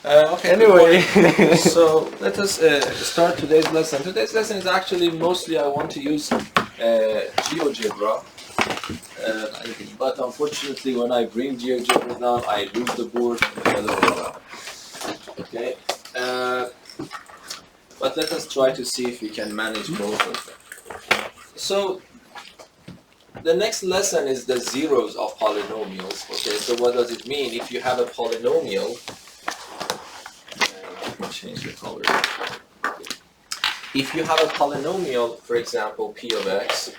Okay. Anyway. So let us start today's lesson. Today's lesson is actually mostly I want to use GeoGebra, but unfortunately when I bring GeoGebra down, I lose the board in the middle of it. Okay. But let us try to see if we can manage both of them. So the next lesson is the zeros of polynomials. Okay, so what does it mean? If you have a polynomial, let me change the color. If you have a polynomial, for example, p of x,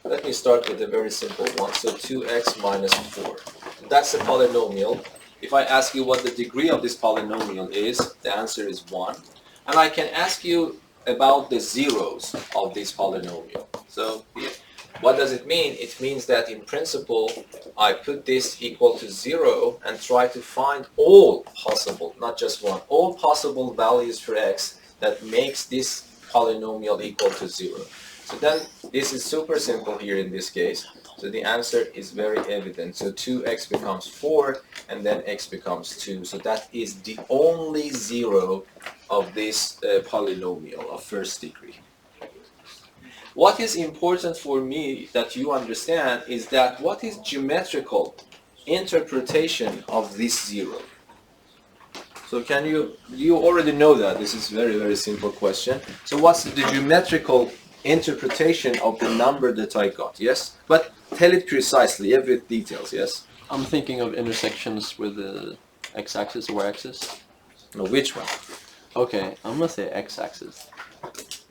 let me start with a very simple one. So 2x minus 4. That's a polynomial. If I ask you what the degree of this polynomial is, the answer is 1. And I can ask you about the zeros of this polynomial. So what does it mean? It means that in principle, I put this equal to 0 and try to find all possible, not just one, all possible values for x that makes this polynomial equal to 0. So then this is super simple here in this case. So the answer is very evident. So 2x becomes 4 and then x becomes 2. So that is the only zero of this polynomial of first degree. What is important for me that you understand is that what is geometrical interpretation of this zero? So can you already know that this is very, very simple question. So what's the geometrical interpretation of the number that I got? Yes? But tell it precisely, every details, yes? I'm thinking of intersections with the x-axis or y-axis. No, which one? Okay, I'm gonna say x-axis.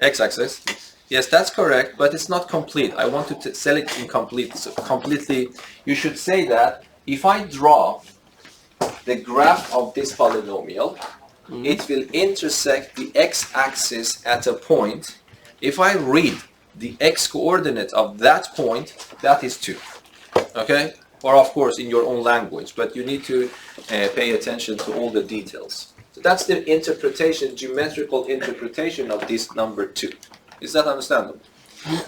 X-axis? Yes, that's correct, but it's not complete. I want to sell it incomplete. So completely, you should say that if I draw the graph of this polynomial, it will intersect the x-axis at a point. If I read the x-coordinate of that point, that is 2. Okay? Or of course in your own language, but you need to pay attention to all the details. So that's the interpretation, geometrical interpretation of this number 2. Is that understandable?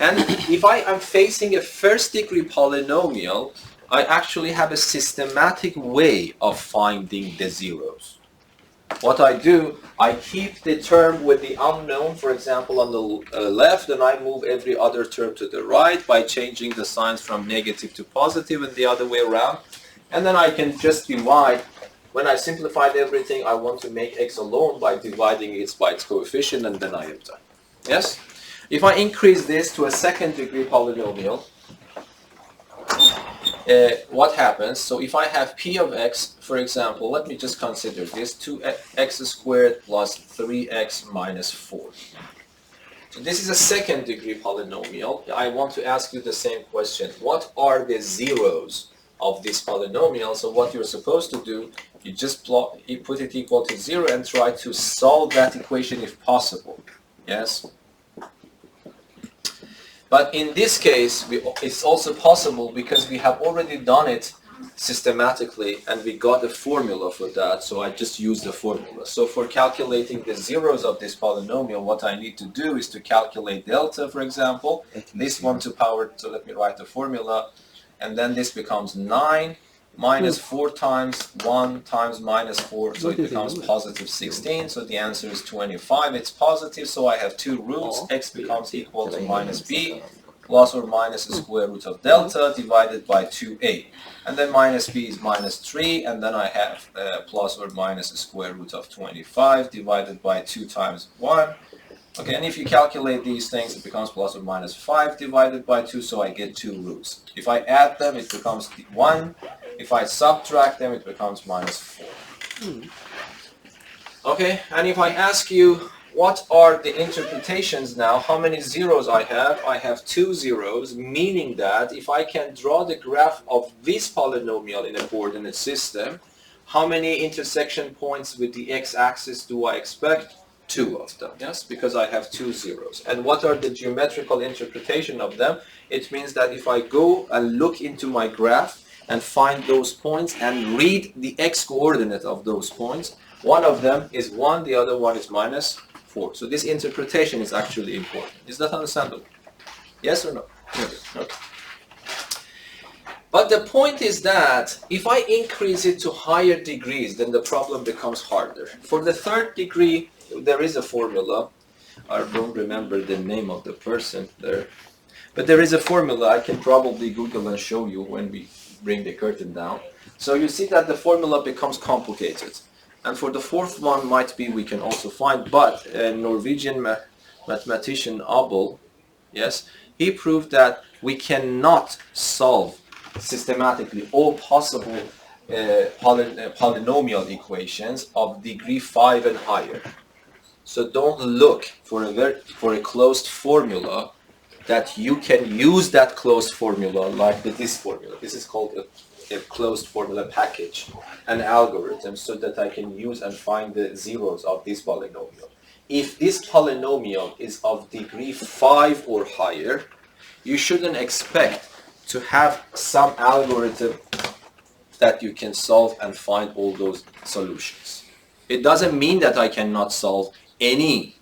And if I am facing a first degree polynomial, I actually have a systematic way of finding the zeros. What I do, I keep the term with the unknown, for example, on the left, and I move every other term to the right by changing the signs from negative to positive and the other way around. And then I can just divide. When I simplified everything, I want to make x alone by dividing it by its coefficient, and then I am done. Yes? If I increase this to a second degree polynomial, what happens? So if I have p of x, for example, let me just consider this, 2x squared plus 3x minus 4. So this is a second degree polynomial. I want to ask you the same question. What are the zeros of this polynomial? So what you're supposed to do, you just you put it equal to 0 and try to solve that equation if possible. Yes? But in this case, it's also possible because we have already done it systematically and we got a formula for that, so I just used the formula. So for calculating the zeros of this polynomial, what I need to do is to calculate delta, for example, this 1 to power, so let me write the formula, and then this becomes 9 minus 4 times 1 times minus 4, so it becomes positive 16, so the answer is 25. It's positive, so I have two roots. X becomes equal to minus b plus or minus the square root of delta divided by 2a. And then minus b is minus 3, and then I have plus or minus the square root of 25 divided by 2 times 1. Okay, and if you calculate these things, it becomes plus or minus 5 divided by 2, so I get 2 roots. If I add them, it becomes 1. If I subtract them, it becomes minus 4. Okay, and if I ask you, what are the interpretations now? How many zeros I have 2 zeros, meaning that if I can draw the graph of this polynomial in a coordinate system, how many intersection points with the x-axis do I expect? 2 of them, yes, because I have 2 zeros. And what are the geometrical interpretation of them? It means that if I go and look into my graph and find those points and read the x-coordinate of those points, one of them is 1, the other one is minus 4. So this interpretation is actually important. Is that understandable? Yes or no? Okay. But the point is that if I increase it to higher degrees, then the problem becomes harder. For the third degree, there is a formula. I don't remember the name of the person there. But there is a formula I can probably Google and show you when we bring the curtain down. So you see that the formula becomes complicated. And for the fourth one might be we can also find, but a Norwegian mathematician Abel, yes, he proved that we cannot solve systematically all possible polynomial equations of degree 5 and higher. So don't look for a closed formula that you can use that closed formula like this formula. This is called a closed formula package, an algorithm, so that I can use and find the zeros of this polynomial. If this polynomial is of degree 5 or higher, you shouldn't expect to have some algorithm that you can solve and find all those solutions. It doesn't mean that I cannot solve any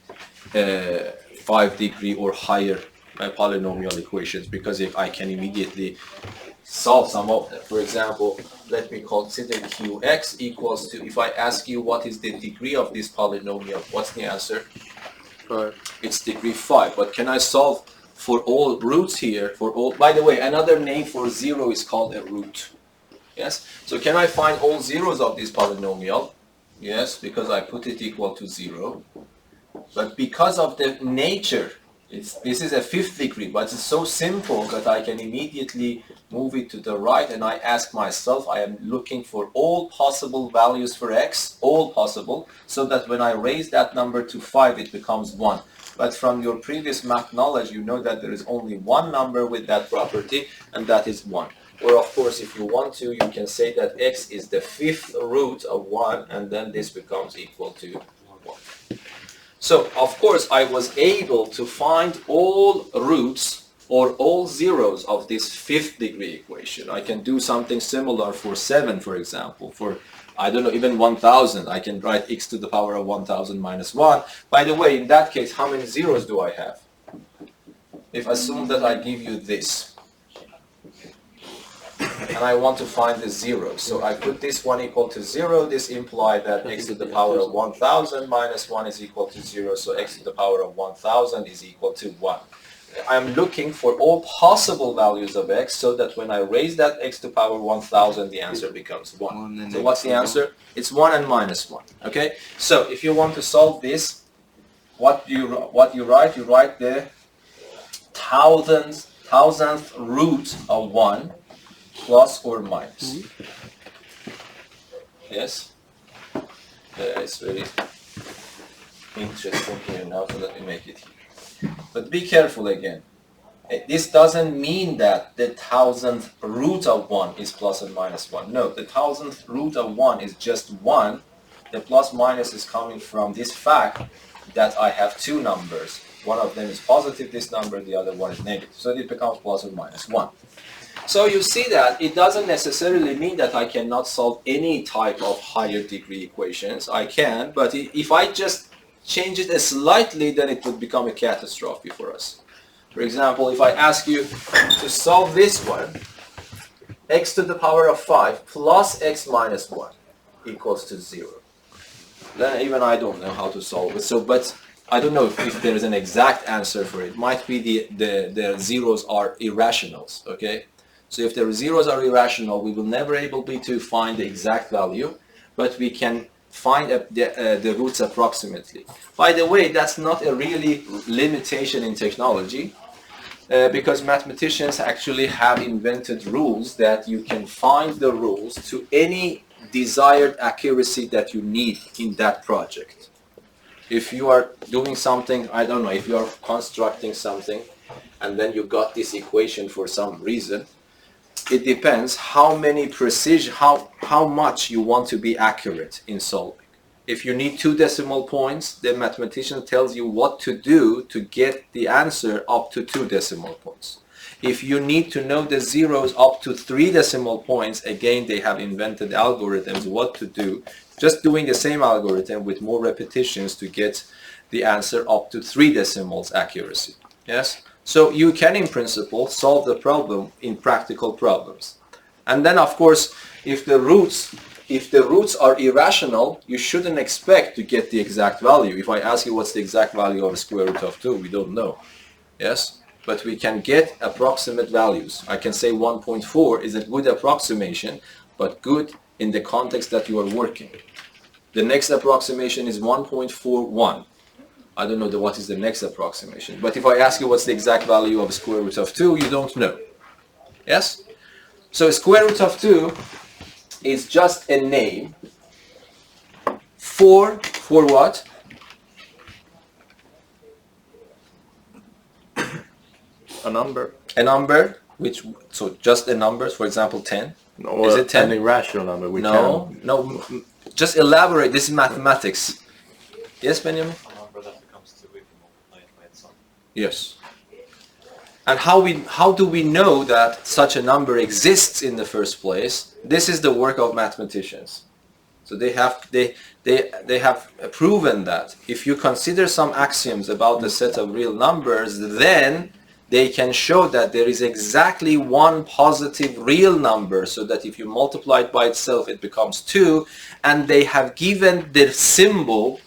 5 degree or higher polynomial equations, because if I can immediately solve some of them. For example, let me consider qx equals to, if I ask you what is the degree of this polynomial, what's the answer? 5. It's degree 5. But can I solve for all roots here? For all, by the way, another name for 0 is called a root. Yes? So can I find all zeros of this polynomial? Yes, because I put it equal to 0. But because of the nature, this is a 5th degree, but it's so simple that I can immediately move it to the right, and I ask myself, I am looking for all possible values for x, all possible, so that when I raise that number to 5, it becomes 1. But from your previous math knowledge, you know that there is only one number with that property, and that is 1. Or of course, if you want to, you can say that x is the 5th root of 1, and then this becomes equal to 1. So, of course, I was able to find all roots or all zeros of this 5th degree equation. I can do something similar for 7, for example. For, I don't know, even 1000, I can write x to the power of 1000 minus 1. By the way, in that case, how many zeros do I have? If assume that I give you this, and I want to find the zeros. So I put this one equal to 0. This implies that x to the power of 1000 minus 1 is equal to 0. So x to the power of 1000 is equal to 1. I'm looking for all possible values of x, so that when I raise that x to the power 1000, the answer becomes 1. So what's the answer? It's 1 and minus 1. Okay? So if you want to solve this, what you write? You write the thousandth root of 1 plus or minus. Yes? It's very interesting here now, so let me make it here. But be careful again. This doesn't mean that the 1000th root of 1 is plus and minus 1. No, the 1000th root of 1 is just 1. The plus minus is coming from this fact that I have two numbers. One of them is positive, this number, the other one is negative. So it becomes plus or minus 1. So you see that it doesn't necessarily mean that I cannot solve any type of higher degree equations. I can, but if I just change it slightly, then it would become a catastrophe for us. For example, if I ask you to solve this one, x to the power of 5 plus x minus 1 equals to 0. Then even I don't know how to solve it. So, but I don't know if there is an exact answer for it. Might be the zeros are irrationals, okay? So if the zeros are irrational, we will never able be to find the exact value, but we can find the roots approximately. By the way, that's not a really limitation in technology, because mathematicians actually have invented rules that you can find the rules to any desired accuracy that you need in that project. If you are doing something, I don't know, if you are constructing something and then you got this equation for some reason, it depends how many precision, how much you want to be accurate in solving. If you need 2 decimal points, the mathematician tells you what to do to get the answer up to 2 decimal points. If you need to know the zeros up to 3 decimal points, again, they have invented algorithms what to do. Just doing the same algorithm with more repetitions to get the answer up to 3 decimals accuracy. Yes? So you can, in principle, solve the problem in practical problems. And then, of course, if the roots are irrational, you shouldn't expect to get the exact value. If I ask you what's the exact value of a square root of 2, we don't know. Yes? But we can get approximate values. I can say 1.4 is a good approximation, but good in the context that you are working. The next approximation is 1.41. I don't know what is the next approximation. But if I ask you what's the exact value of a square root of 2, you don't know. Yes? So square root of 2 is just a name for what? A number. A number, so just a number, for example 10. No, is it 10? An irrational number. No, just elaborate. This is mathematics. Yes, Benjamin? A number that becomes 2 if you multiply it by itself. Yes. And how do we know that such a number exists in the first place? This is the work of mathematicians. So they have proven that if you consider some axioms about the set of real numbers, then they can show that there is exactly one positive real number, so that if you multiply it by itself, it becomes 2, and they have given the symbol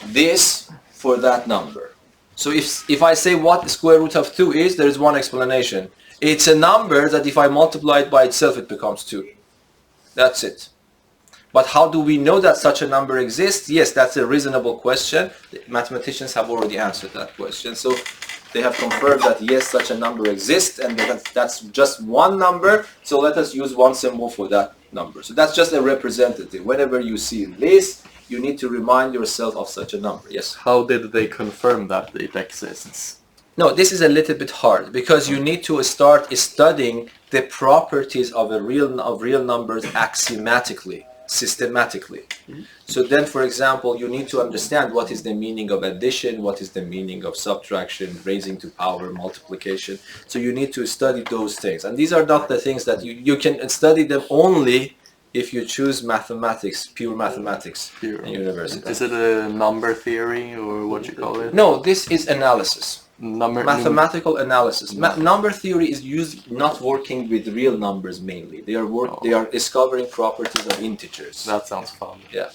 this for that number. So if I say what the square root of 2 is, there is one explanation. It's a number that if I multiply it by itself, it becomes 2. That's it. But how do we know that such a number exists? Yes, that's a reasonable question. Mathematicians have already answered that question. So they have confirmed that yes, such a number exists, and that's just one number. So let us use one symbol for that number. So that's just a representative. Whenever you see this, you need to remind yourself of such a number. Yes? How did they confirm that it exists? No, this is a little bit hard, because you need to start studying the properties of real numbers axiomatically, systematically. So then, for example, you need to understand what is the meaning of addition, what is the meaning of subtraction, raising to power, multiplication. So you need to study those things. And these are not the things that you can study them only if you choose mathematics, pure mathematics in university. Is it a number theory, or what you call it? No, this is analysis. Mathematical analysis. Number theory is not working with real numbers mainly. They are discovering properties of integers. That sounds fun. Yeah.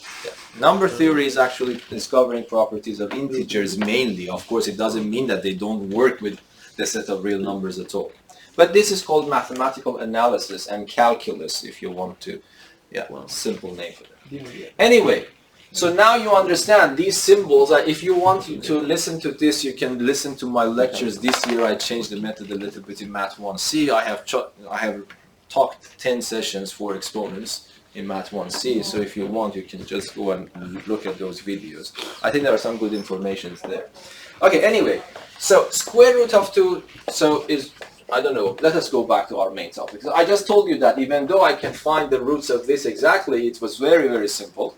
Number theory is actually discovering properties of integers mainly. Of course, it doesn't mean that they don't work with the set of real numbers at all. But this is called mathematical analysis and calculus, if you want to. Yeah, simple name for that. Anyway, so now you understand these symbols. If you want to listen to this, you can listen to my lectures. This year I changed the method a little bit in Math 1C. I have taught 10 sessions for exponents in Math 1C. So if you want, you can just go and look at those videos. I think there are some good informations there. Okay, anyway, so square root of 2 is, I don't know, let us go back to our main topic. I just told you that even though I can find the roots of this exactly, it was very, very simple.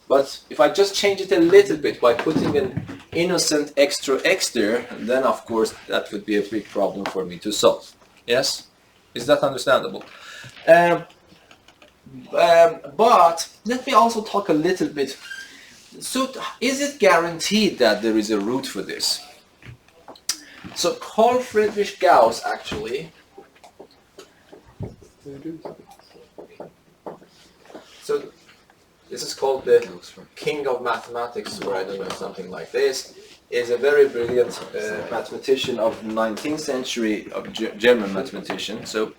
But if I just change it a little bit by putting an innocent extra x there, then of course that would be a big problem for me to solve. Yes? Is that understandable? But let me also talk a little bit. So is it guaranteed that there is a root for this? So Fruitfish Gauss actually, so this is called the king of mathematics, or I don't know, something like this, is a very brilliant mathematician of 19th century, German mathematician. So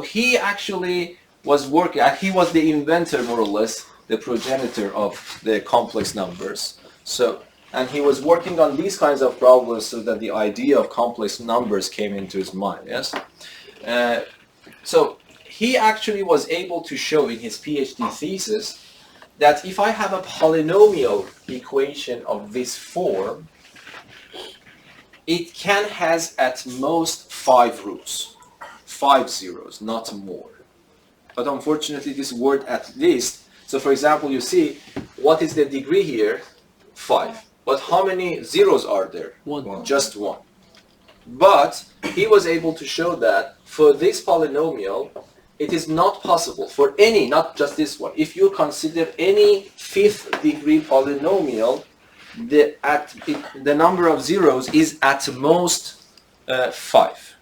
he actually was working, he was the inventor, more or less, the progenitor of the complex numbers. And he was working on these kinds of problems so that the idea of complex numbers came into his mind, yes? So he actually was able to show in his PhD thesis that if I have a polynomial equation of this form, it has at most 5 roots, 5 zeros, not more. But unfortunately this word at least, so for example, you see, what is the degree here? 5. But how many zeros are there? 1. Just 1. But he was able to show that for this polynomial, it is not possible for any, not just this one. If you consider any 5th degree polynomial, the number of zeros is at most 5.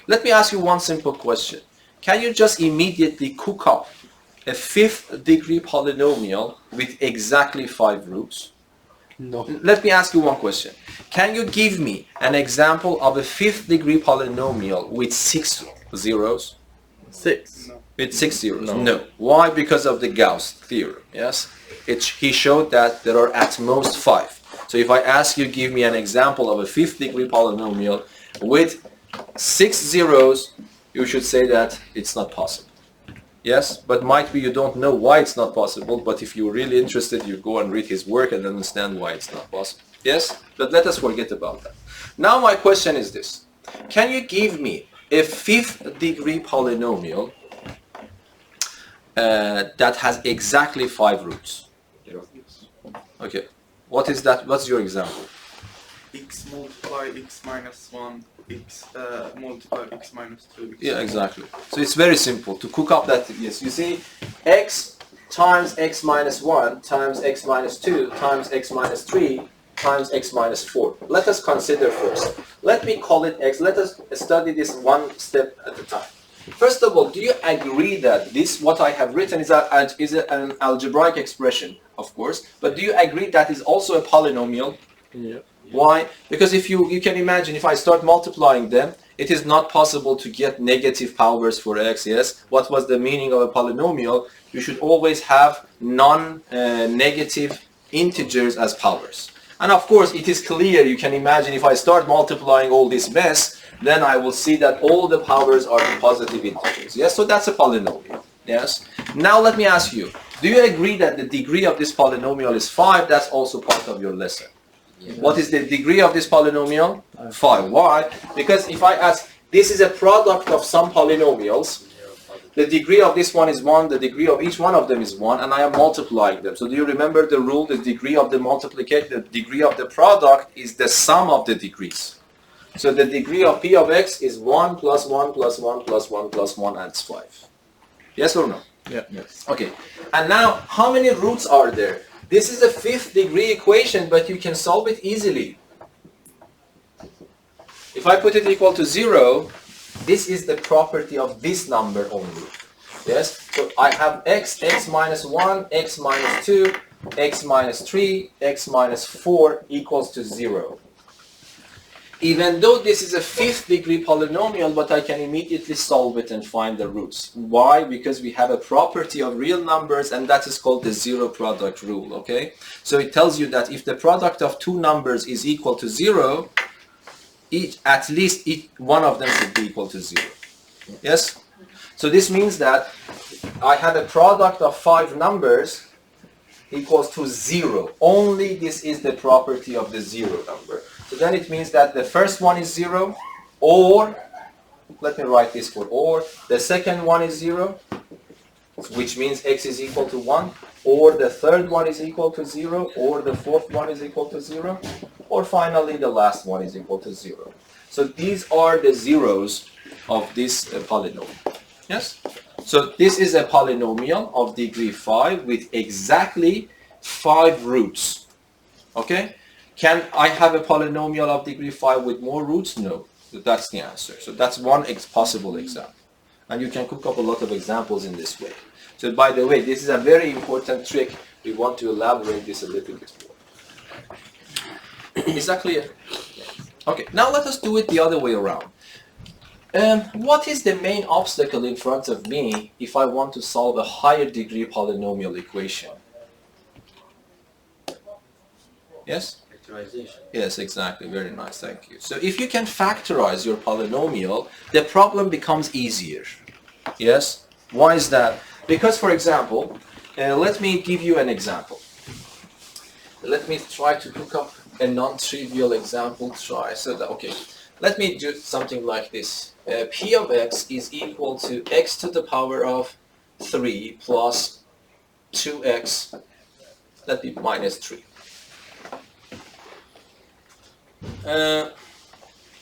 Let me ask you one simple question. Can you just immediately cook up a fifth degree polynomial with exactly 5 roots? No. Let me ask you one question. Can you give me an example of a fifth degree polynomial with 6 zeros? 6. No. With 6 zeros? No. No. Why? Because of the Gauss theorem, yes? He showed that there are at most 5. So if I ask you, give me an example of a fifth degree polynomial with 6 zeros, you should say that it's not possible. Yes, but might be you don't know why it's not possible, but if you're really interested, you go and read his work and understand why it's not possible. Yes, but let us forget about that. Now my question is this. Can you give me a fifth degree polynomial that has exactly 5 roots? Okay, what is that? What's your example? X multiply x minus 1, x multiply x minus 2. Yeah, exactly. So it's very simple to cook up that. Yes, you see, x times x minus 1 times x minus 2 times x minus 3 times x minus 4. Let us consider first. Let me call it x. Let us study this one step at a time. First of all, do you agree that this, what I have written, is an algebraic expression, of course, but do you agree that is also a polynomial? Yeah. Why? Because if you can imagine, if I start multiplying them, it is not possible to get negative powers for x, yes? What was the meaning of a polynomial? You should always have non-negative integers as powers. And of course, it is clear, you can imagine, if I start multiplying all this mess, then I will see that all the powers are positive integers, yes? So that's a polynomial, yes? Now let me ask you, do you agree that the degree of this polynomial is 5? That's also part of your lesson. What is the degree of this polynomial? 5. Why? Because if I ask, this is a product of some polynomials, the degree of this one is 1, the degree of each one of them is 1, and I am multiplying them. So do you remember the rule, the degree of the multiplication, the degree of the product is the sum of the degrees. So the degree of p of x is 1 plus 1 plus 1 plus 1 plus 1, and it's 5. Yes or no? Yeah. Yes. Okay. And now, how many roots are there? This is a fifth degree equation, but you can solve it easily. If I put it equal to 0, this is the property of this number only. Yes? So I have x minus 1, x minus 2, x minus 3, x minus 4 equals to 0. Even though this is a fifth degree polynomial, but I can immediately solve it and find the roots. Why? Because we have a property of real numbers, and that is called the zero product rule, okay? So it tells you that if the product of two numbers is equal to 0, at least one of them should be equal to 0. Yes? So this means that I have a product of 5 numbers equals to 0. Only this is the property of the 0 number. So then it means that the first one is 0, or, let me write this for or, the second one is 0, which means x is equal to 1, or the third one is equal to 0, or the fourth one is equal to 0, or finally the last one is equal to 0. So these are the zeros of this polynomial. Yes? So this is a polynomial of degree 5 with exactly 5 roots. Okay? Can I have a polynomial of degree 5 with more roots? No. That's the answer. So that's one possible example. And you can cook up a lot of examples in this way. So by the way, this is a very important trick. We want to elaborate this a little bit more. Is that clear? Okay, now let us do it the other way around. What is the main obstacle in front of me if I want to solve a higher degree polynomial equation? Yes? Factorization. Yes, exactly. Very nice. Thank you. So if you can factorize your polynomial, the problem becomes easier. Yes? Why is that? Because, for example, let me give you an example. Let me try to cook up a non-trivial example. Okay. Let me do something like this. P of x is equal to x to the power of 3 plus 2x, let me minus 3.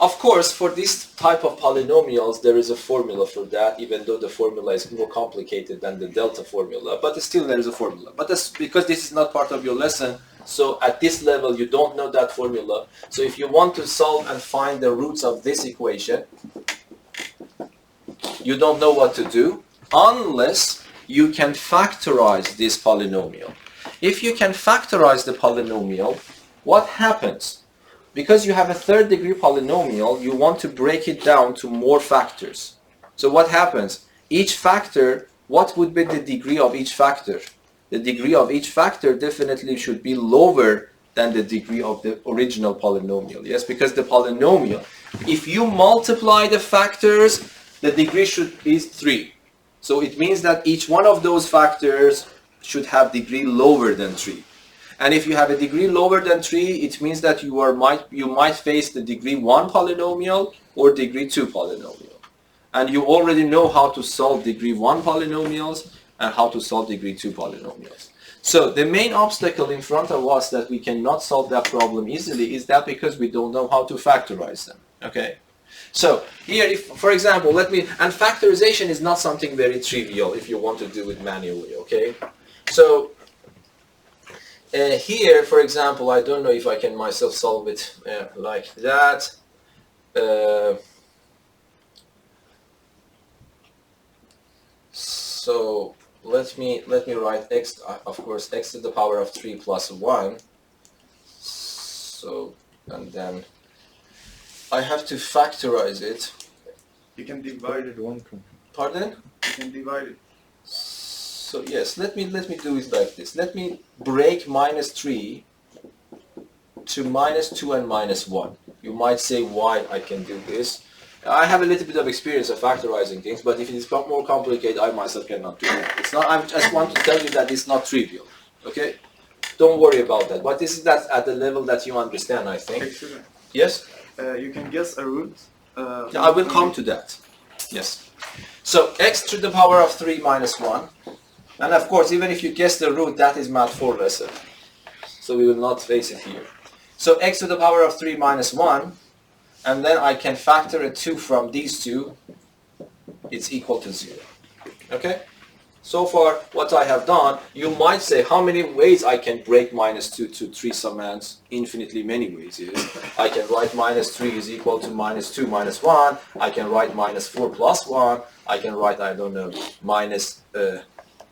Of course, for this type of polynomials, there is a formula for that, even though the formula is more complicated than the delta formula, but still there is a formula. But that's because this is not part of your lesson, so at this level you don't know that formula. So if you want to solve and find the roots of this equation, you don't know what to do unless you can factorize this polynomial. If you can factorize the polynomial, what happens? Because you have a third degree polynomial, you want to break it down to more factors. So what happens? Each factor, what would be the degree of each factor? The degree of each factor definitely should be lower than the degree of the original polynomial. Yes, because the polynomial, if you multiply the factors, the degree should be 3. So it means that each one of those factors should have degree lower than 3. And if you have a degree lower than 3, it means that you might face the degree 1 polynomial or degree 2 polynomial. And you already know how to solve degree 1 polynomials and how to solve degree 2 polynomials. So the main obstacle in front of us that we cannot solve that problem easily is that because we don't know how to factorize them. Okay? So here, if, for example, and factorization is not something very trivial if you want to do it manually, okay? So here, for example, I don't know if I can myself solve it like that. So let me write x, of course, x to the power of 3 plus 1. So, and then I have to factorize it. You can divide it. Pardon? You can divide it. So yes, let me do it like this. Let me break minus 3 to minus 2 and minus 1. You might say why I can do this. I have a little bit of experience of factorizing things, but if it is more complicated, I myself cannot do it. It's not. I just want to tell you that it's not trivial. Okay? Don't worry about that. But this is that at the level that you understand, I think. Excellent. Yes? You can guess a root. I will come to that. Yes. So x to the power of 3 minus 1. And of course, even if you guess the root, that is math 4 lesson. So we will not face it here. So x to the power of 3 minus 1. And then I can factor a 2 from these two. It's equal to 0. Okay? So far, what I have done, you might say, how many ways I can break minus 2 to 3 summands? Infinitely many ways. Yes. I can write minus 3 is equal to minus 2 minus 1. I can write minus 4 plus 1. I can write, I don't know, minus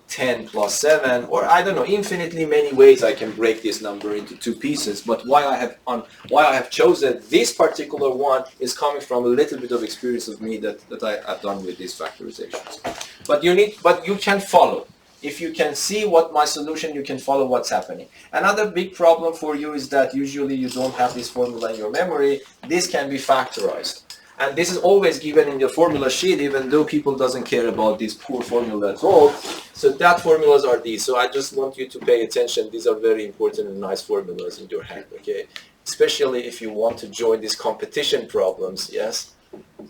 10 plus 7, or I don't know, infinitely many ways I can break this number into 2 pieces. But why I have chosen this particular one is coming from a little bit of experience of me that I have done with these factorizations. But you can follow. If you can see what my solution, you can follow what's happening. Another big problem for you is that usually you don't have this formula in your memory. This can be factorized. And this is always given in your formula sheet, even though people doesn't care about this poor formula at all. So that formulas are these. So I just want you to pay attention. These are very important and nice formulas in your head, okay? Especially if you want to join these competition problems, yes?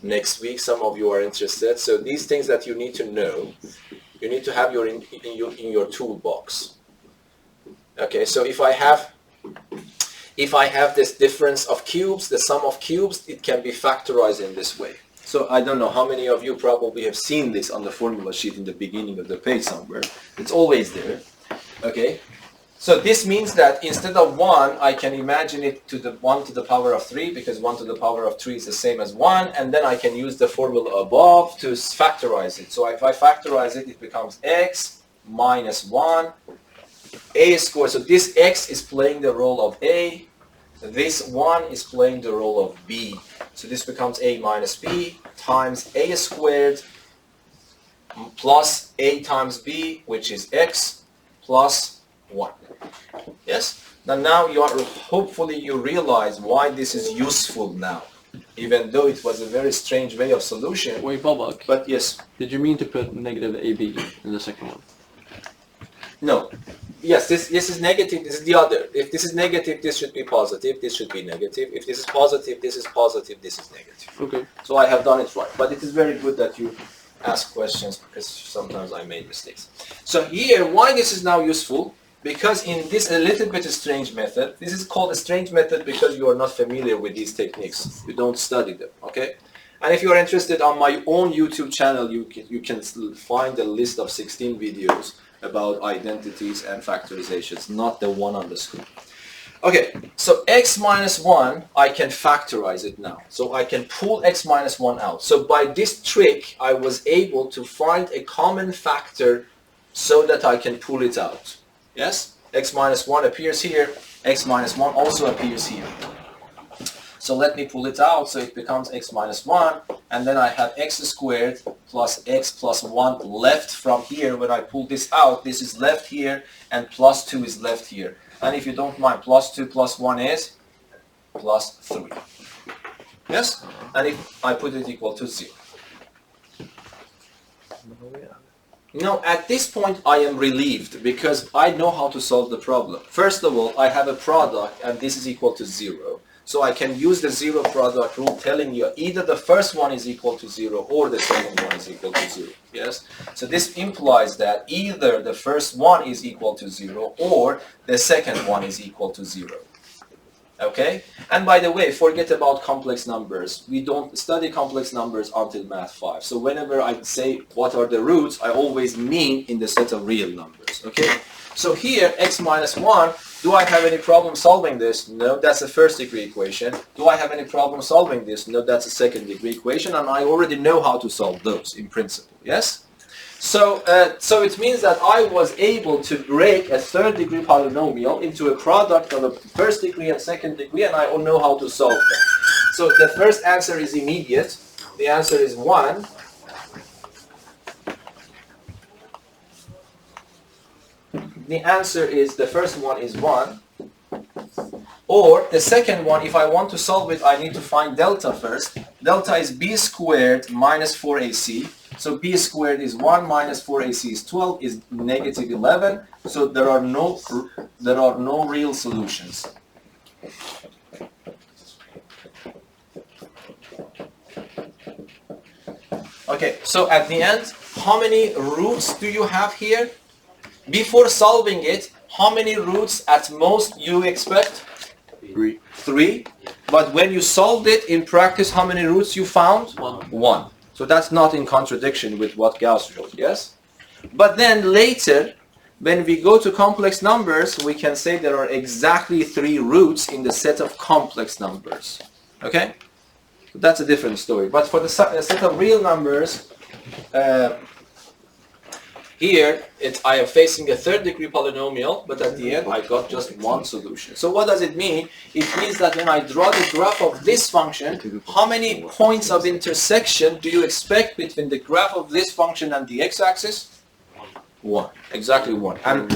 Next week, some of you are interested. So these things that you need to know, you need to have in your toolbox. Okay, so if I have this difference of cubes, the sum of cubes, it can be factorized in this way. So I don't know how many of you probably have seen this on the formula sheet in the beginning of the page somewhere. It's always there. Okay. So this means that instead of 1, I can imagine it to the 1 to the power of 3, because 1 to the power of 3 is the same as 1, and then I can use the formula above to factorize it. So if I factorize it, it becomes x minus 1 a squared. So this x is playing the role of a. This 1 is playing the role of b. So this becomes a minus b times a squared plus a times b, which is x plus 1. Yes? Now hopefully you realize why this is useful now. Even though it was a very strange way of solution. Wait, Babak. But yes. Did you mean to put negative AB in the second one? No. Yes, this is negative, this is the other. If this is negative, this should be positive, this should be negative. If this is positive, this is positive, this is negative. Okay. So I have done it right. But it is very good that you ask questions, because sometimes I made mistakes. So here, why this is now useful? Because in this a little bit strange method, this is called a strange method because you are not familiar with these techniques. You don't study them, okay? And if you are interested, on my own YouTube channel, you can find a list of 16 videos about identities and factorizations, not the one on the screen. Okay, so x minus 1, I can factorize it now. So I can pull x minus 1 out. So by this trick, I was able to find a common factor so that I can pull it out. Yes? X minus 1 appears here, x minus 1 also appears here. So let me pull it out, so it becomes x minus 1, and then I have x squared plus x plus 1 left from here. When I pull this out, this is left here, and plus 2 is left here. And if you don't mind, plus 2 plus 1 is plus 3. Yes? And if I put it equal to 0. Now, at this point, I am relieved because I know how to solve the problem. First of all, I have a product, and this is equal to 0. So I can use the zero product rule telling you either the first one is equal to 0 or the second one is equal to 0. Yes? So this implies that either the first one is equal to 0 or the second one is equal to 0. Okay? And by the way, forget about complex numbers. We don't study complex numbers until Math 5. So whenever I say what are the roots, I always mean in the set of real numbers. Okay? So here, x minus 1, do I have any problem solving this? No, that's a first degree equation. Do I have any problem solving this? No, that's a second degree equation, and I already know how to solve those in principle. Yes? So it means that I was able to break a third degree polynomial into a product of a first degree and second degree, and I know how to solve them. So the first answer is immediate. The answer is 1. The answer is, the first one is 1. Or the second one, if I want to solve it, I need to find delta first. Delta is b squared minus 4ac. So b squared is 1 minus 4ac is 12, is negative 11. So there are no real solutions. Okay, so at the end, how many roots do you have here? Before solving it, how many roots at most you expect? 3. 3. But when you solved it in practice, how many roots you found? 1. 1. So that's not in contradiction with what Gauss wrote, yes? But then later, when we go to complex numbers, we can say there are exactly 3 roots in the set of complex numbers. Okay? So that's a different story. But for the set of real numbers, here, I am facing a third degree polynomial, but at the end I got just one solution. So what does it mean? It means that when I draw the graph of this function, how many points of intersection do you expect between the graph of this function and the x-axis? 1. Exactly 1. And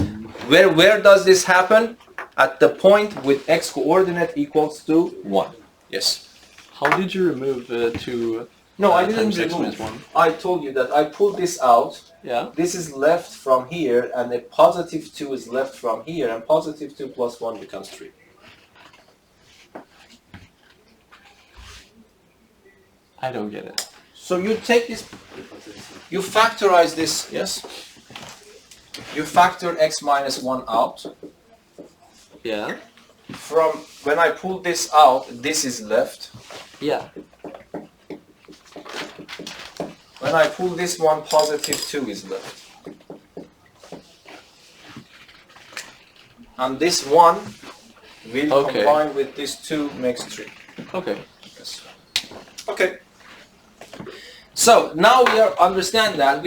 where does this happen? At the point with x coordinate equals to 1. Yes. How did you remove 2? No, I didn't times x remove. minus 1? I told you that I pulled this out. Yeah. This is left from here, and a positive 2 is left from here, and positive 2 plus 1 becomes 3. I don't get it. So you take this, you factorize this, yes? You factor x minus 1 out. Yeah. From when I pull this out, this is left. Yeah. When I pull this one, positive 2 is left. And this 1 will combine with this 2 makes 3. Okay. Yes. Okay. So now we understand that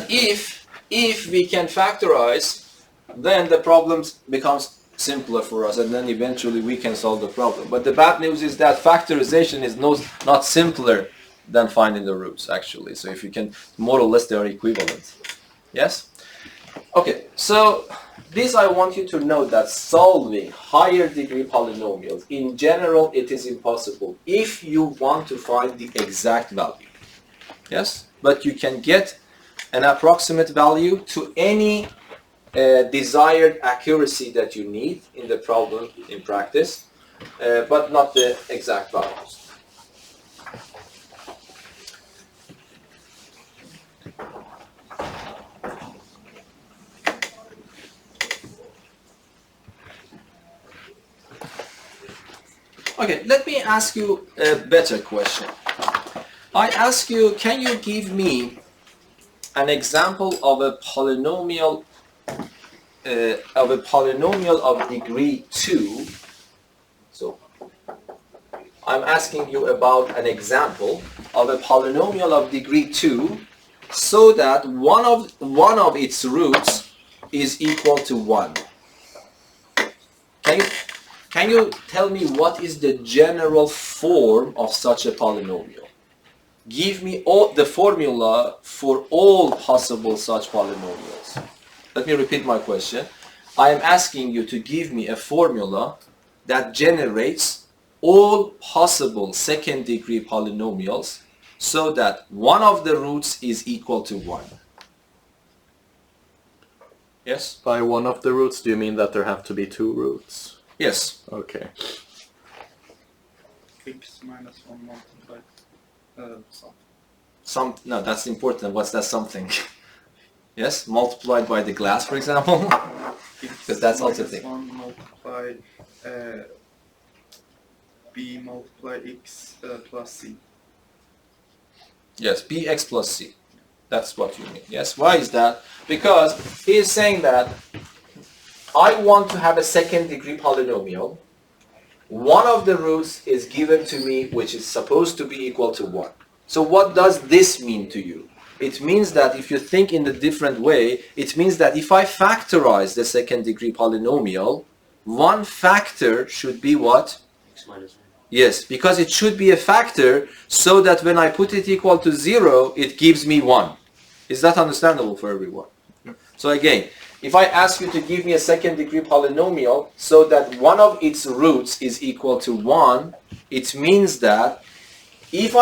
if we can factorize, then the problem becomes simpler for us, and then eventually we can solve the problem. But the bad news is that factorization is not simpler than finding the roots, actually. So if you can, more or less they are equivalent. Yes? Okay, so this I want you to know that solving higher degree polynomials, in general, it is impossible if you want to find the exact value. Yes? But you can get an approximate value to any desired accuracy that you need in the problem in practice, but not the exact values. Okay, let me ask you a better question. I ask you, can you give me an example of a polynomial of degree 2 So I'm asking you about an example of a polynomial of degree 2 so that one of its roots is equal to 1. Can you tell me what is the general form of such a polynomial? Give me the formula for all possible such polynomials. Let me repeat my question. I am asking you to give me a formula that generates all possible second degree polynomials so that one of the roots is equal to 1. Yes? By one of the roots, do you mean that there have to be two roots? Yes. Okay. X minus 1 multiplied No, that's important. What's that something? Yes? Multiplied by the glass, for example? Because that's also a thing. 1 multiply b multiply x plus c. Yes, bx plus c. That's what you mean. Yes, why is that? Because he is saying that I want to have a second degree polynomial. One of the roots is given to me which is supposed to be equal to 1. So what does this mean to you? It means that if you think in a different way, it means that if I factorize the second degree polynomial, one factor should be what? X minus 1. Yes, because it should be a factor so that when I put it equal to 0, it gives me 1. Is that understandable for everyone? So again, if I ask you to give me a second degree polynomial so that one of its roots is equal to 1, it means that if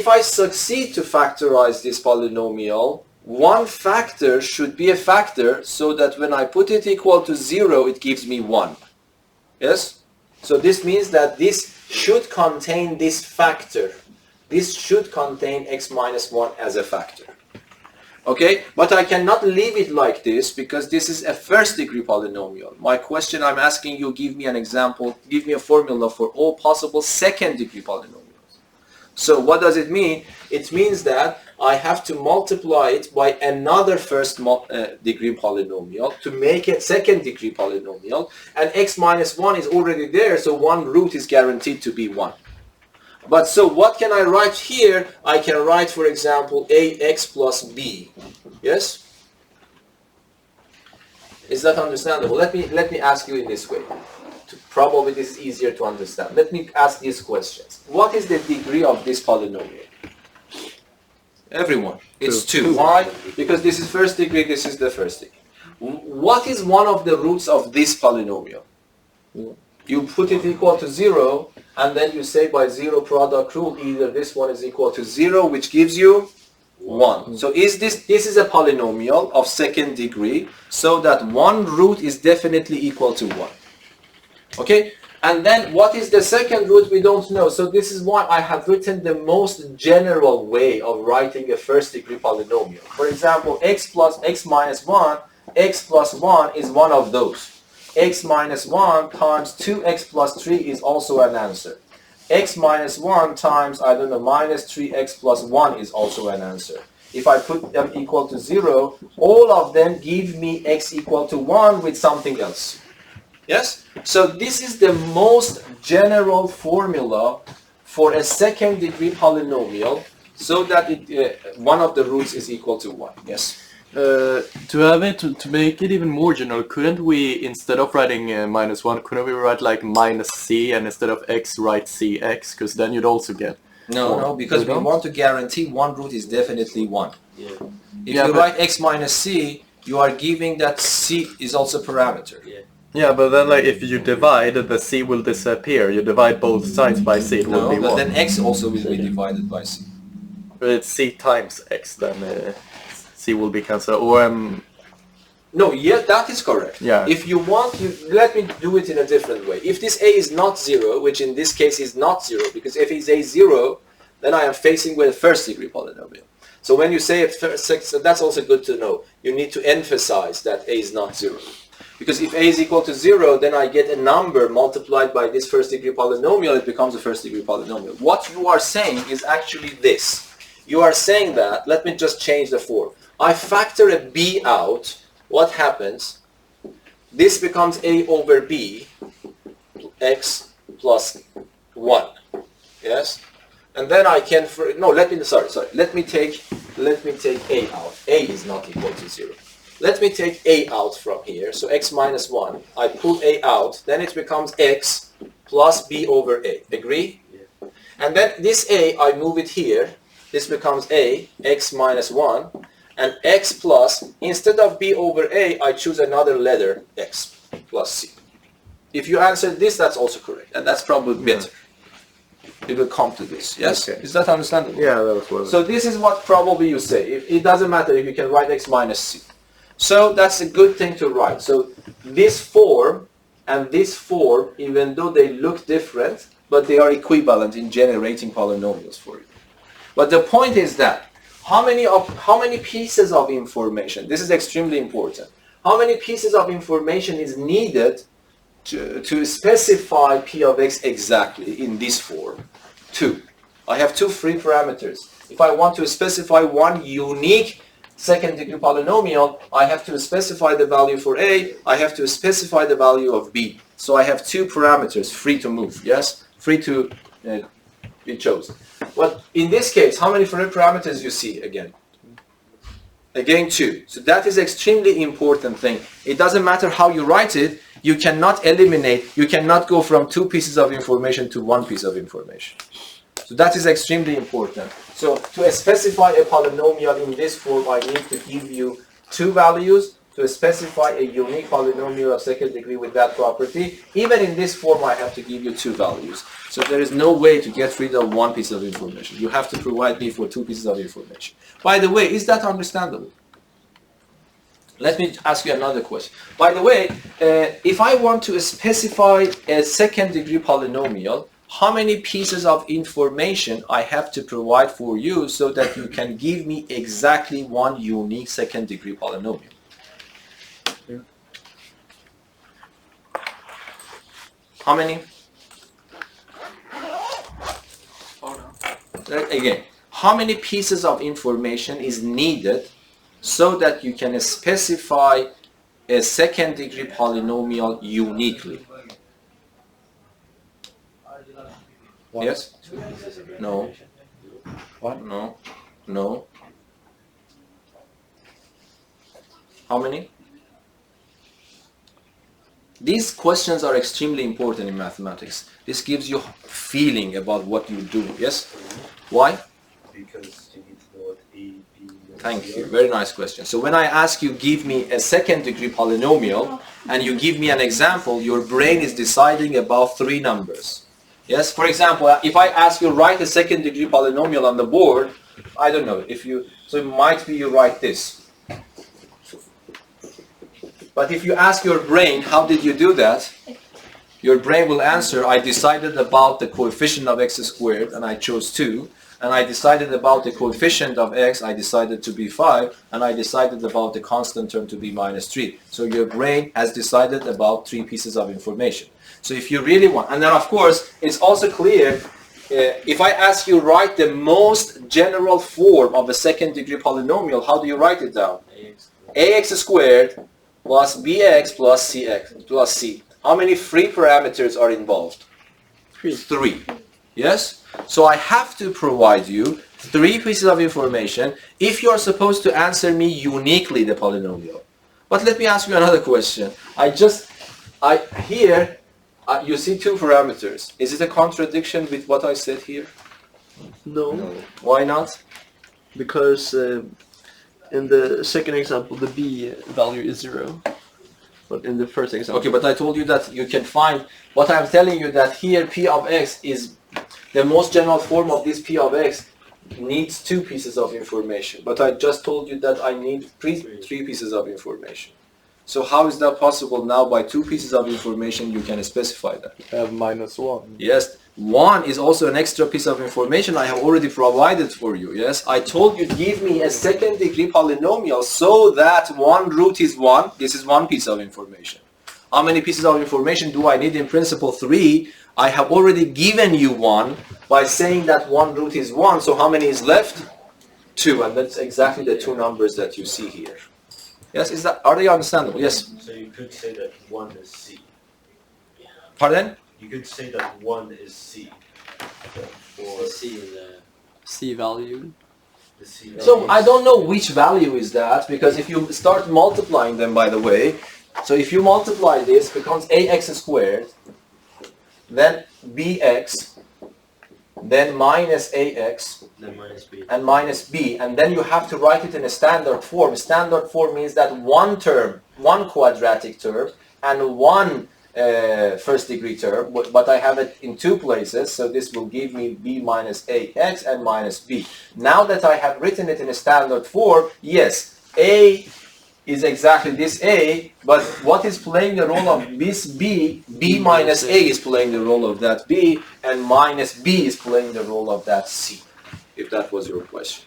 I succeed to factorize this polynomial, one factor should be a factor so that when I put it equal to 0, it gives me 1. Yes? So this means that this should contain this factor. This should contain x minus 1 as a factor. Okay? But I cannot leave it like this because this is a first degree polynomial. My question I'm asking you, give me an example, give me a formula for all possible second degree polynomials. So what does it mean? It means that I have to multiply it by another first degree polynomial to make it second degree polynomial, and x minus 1 is already there, so one root is guaranteed to be 1. But so what can I write here? I can write, for example, ax plus b. Yes? Is that understandable? Let me ask you in this way. Probably this is easier to understand. Let me ask these questions. What is the degree of this polynomial? Everyone. It's 2. Why? Because this is first degree, this is the first degree. What is one of the roots of this polynomial? You put it equal to 0, and then you say by 0 product rule, either this one is equal to 0, which gives you 1. So this is a polynomial of second degree, so that one root is definitely equal to 1. Okay? And then what is the second root? We don't know. So this is why I have written the most general way of writing a first degree polynomial. For example, x minus 1, x plus 1 is one of those. X minus 1 times 2x plus 3 is also an answer. X minus 1 times, I don't know, minus 3x plus 1 is also an answer. If I put them equal to 0, all of them give me x equal to 1 with something else. Yes? So this is the most general formula for a second degree polynomial so that one of the roots is equal to 1. Yes? To have it, to make it even more general, couldn't we, instead of writing minus 1, couldn't we write like minus c, and instead of x write cx? Because then you'd also get... No, because we want to guarantee one root is definitely 1. Yeah. If you write x minus c, you are giving that c is also parameter. Yeah. Yeah, but then like if you divide, the c will disappear. You divide both sides by c, it will be 1. Then x also will be divided by c. But it's c times x, then c will be cancelled. Or No, yeah, that is correct. Yeah. If you want, let me do it in a different way. If this a is not 0, which in this case is not 0, because if it's a 0, then I am facing with a first degree polynomial. So when you say so that's also good to know. You need to emphasize that a is not 0. Because if a is equal to 0, then I get a number multiplied by this first degree polynomial, it becomes a first degree polynomial. What you are saying is actually this. You are saying that, let me just change the form. I factor a b out, what happens? This becomes a over b, x plus 1. Yes? And then I can, let me take a out. A is not equal to 0. Let me take a out from here. So x minus 1. I pull a out. Then it becomes x plus b over a. Agree? Yeah. And then this a, I move it here. This becomes a, x minus 1. And x plus, instead of b over a, I choose another letter, x plus c. If you answer this, that's also correct. And that's probably better. It will come to this. Yes? Okay. Is that understandable? Yeah, that was what. So this is what probably you say. It doesn't matter if you can write x minus c. So that's a good thing to write. So this form and this form, even though they look different, but they are equivalent in generating polynomials for you. But the point is that how many pieces of information, this is extremely important, how many pieces of information is needed to specify p of x exactly in this form? 2. I have 2 free parameters. If I want to specify one unique second degree polynomial, I have to specify the value for a, I have to specify the value of b. So I have 2 parameters free to move, yes? Free to be chosen. But in this case, how many free parameters you see again? Again 2. So that is extremely important thing. It doesn't matter how you write it, you cannot eliminate, you cannot go from 2 pieces of information to 1 piece of information. So that is extremely important. So to specify a polynomial in this form, I need to give you 2 values. To specify a unique polynomial of second degree with that property, even in this form, I have to give you 2 values. So there is no way to get rid of 1 piece of information. You have to provide me for 2 pieces of information. By the way, is that understandable? Let me ask you another question. By the way, if I want to specify a second degree polynomial, how many pieces of information I have to provide for you so that you can give me exactly one unique second degree polynomial? How many? Again, how many pieces of information is needed so that you can specify a second degree polynomial uniquely? Yes? No. What? No. No. How many? These questions are extremely important in mathematics. This gives you feeling about what you're doing. Yes? Why? Because you need to know what A, B, and Thank C you. are. Very nice question. So when I ask you give me a second degree polynomial and you give me an example, your brain is deciding about 3 numbers. Yes? For example, if I ask you write a second degree polynomial on the board, I don't know, so it might be you write this. But if you ask your brain, how did you do that? Your brain will answer, I decided about the coefficient of x squared and I chose 2. And I decided about the coefficient of x, I decided to be 5. And I decided about the constant term to be minus 3. So your brain has decided about 3 pieces of information. So if you really want, and then of course, it's also clear, if I ask you write the most general form of a second degree polynomial, how do you write it down? ax squared plus bx plus cx plus c. How many free parameters are involved? 3. Yes? So I have to provide you 3 pieces of information if you are supposed to answer me uniquely the polynomial. But let me ask you another question. Here, you see 2 parameters. Is it a contradiction with what I said here? No, Why not? because in the second example, the b value is 0. But in the first example... Okay, but I told you that you can find, what I'm telling you that here p of x is, the most general form of this p of x needs 2 pieces of information. But I just told you that I need 3 pieces of information. So how is that possible now by 2 pieces of information you can specify that? Have -1. Yes, 1 is also an extra piece of information I have already provided for you. Yes, I told you give me a second degree polynomial so that 1 root is 1. This is 1 piece of information. How many pieces of information do I need? In principle 3. I have already given you 1 by saying that 1 root is 1. So how many is left? 2, and that's exactly the 2 numbers that you see here. Yes, are they understandable? Yes. So you could say that 1 is C. Pardon? You could say that 1 is C. Or C in the C value. the C. So I don't know which value is that, because if you start multiplying them, by the way, so if you multiply this, it becomes ax squared, then bx, then minus ax, then minus B. and minus b, and then you have to write it in a standard form. Standard form means that one term, one quadratic term, and one first degree term, but I have it in two places, so this will give me b minus ax and minus b. Now that I have written it in a standard form, yes, a is exactly this a, but what is playing the role of this b? B minus a is playing the role of that b, and minus b is playing the role of that c, if that was your question.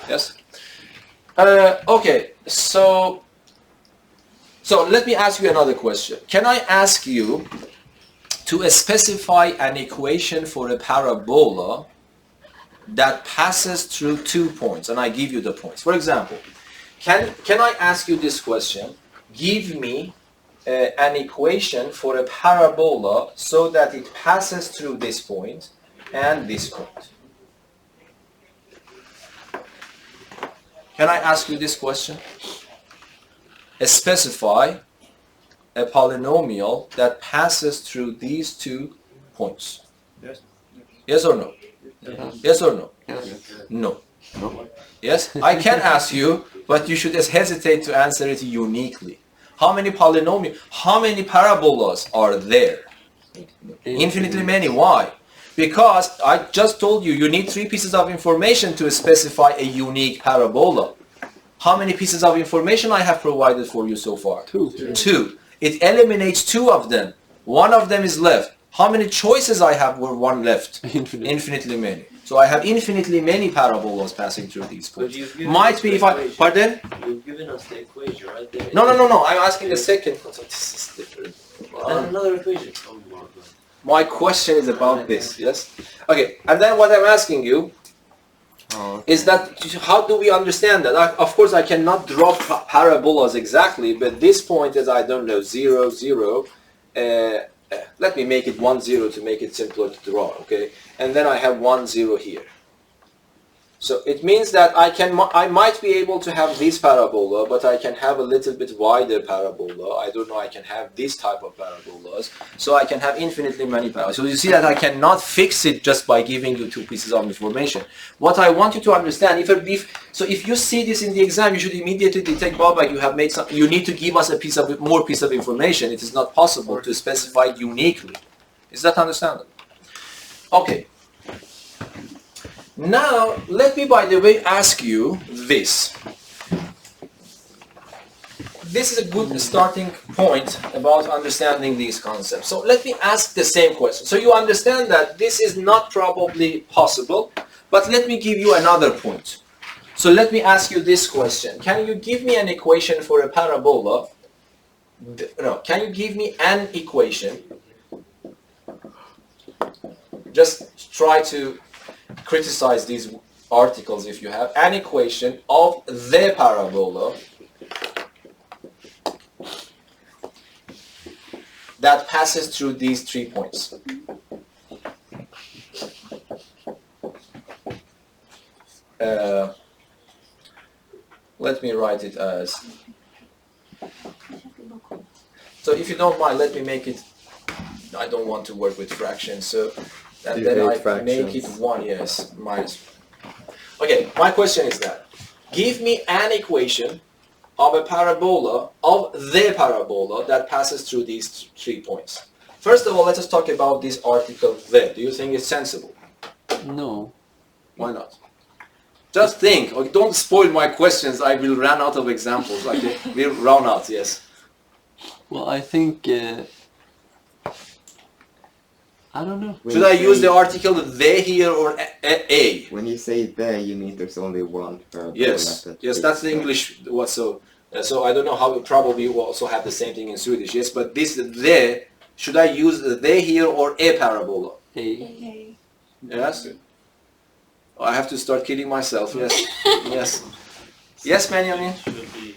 Yes? Okay, so let me ask you another question. Can I ask you to specify an equation for a parabola that passes through 2 points, and I give you the points. For example, can I ask you this question? Give me an equation for a parabola so that it passes through this point and this point. Can I ask you this question? Specify a polynomial that passes through these 2 points. Yes. Yes or no? Yes or no? Yes. No. No. Yes? I can ask you, but you should just hesitate to answer it uniquely. How many parabolas are there? Infinitely many. Why? Because I just told you, you need 3 pieces of information to specify a unique parabola. How many pieces of information I have provided for you so far? 2. 2. It eliminates 2 of them. 1 of them is left. How many choices I have were 1 left? Infinite. Infinitely many. So I have infinitely many parabolas passing through these But points. you've given Might us be the if I... equation. Pardon? You've given us the equation right there. No. I'm asking the second one. So this is different. And another equation. Oh my God. My question is about this, yes? Okay, and then what I'm asking you is that how do we understand that? Of course, I cannot draw parabolas exactly, but this point is, I don't know, 0, 0. Let me make it 1, 0 to make it simpler to draw, okay? And then I have 1, 0 here. So it means that I might be able to have this parabola, but I can have a little bit wider parabola. I don't know, I can have this type of parabolas. So I can have infinitely many parabolas. So you see that I cannot fix it just by giving you 2 pieces of information. What I want you to understand, if you see this in the exam, you should immediately detect, Babak, you need to give us more piece of information. It is not possible to specify it uniquely. Is that understandable? Okay. Now, let me, by the way, ask you this. This is a good starting point about understanding these concepts. So let me ask the same question. So you understand that this is not probably possible, but let me give you another point. So let me ask you this question. Can you give me an equation for a parabola? No, can you give me an equation? Just try to criticize these articles if you have an equation of the parabola that passes through these 3 points. Let me write it as, so if you don't mind, let me make it, I don't want to work with fractions, so and You then hate I make fractions. it 1, yes, minus. Okay, my question is that, give me an equation of a parabola, of the parabola that passes through these 3 points. First of all, let us talk about this article the. Do you think it's sensible? No. Why not? Just think, okay, don't spoil my questions, I will run out of examples. Okay, we'll run out, yes. Well, I think... I don't know. Should I use the article the here or a? When you say the, you mean there's only one parabola. Yes, yes, that's the English. What so? So I don't know how. Probably you also have the same thing in Swedish. Yes, but this the. Should I use the here or a parabola? A. Yes. Oh, I have to start kidding myself. Yes, yes, yes, Benjamin. Should it be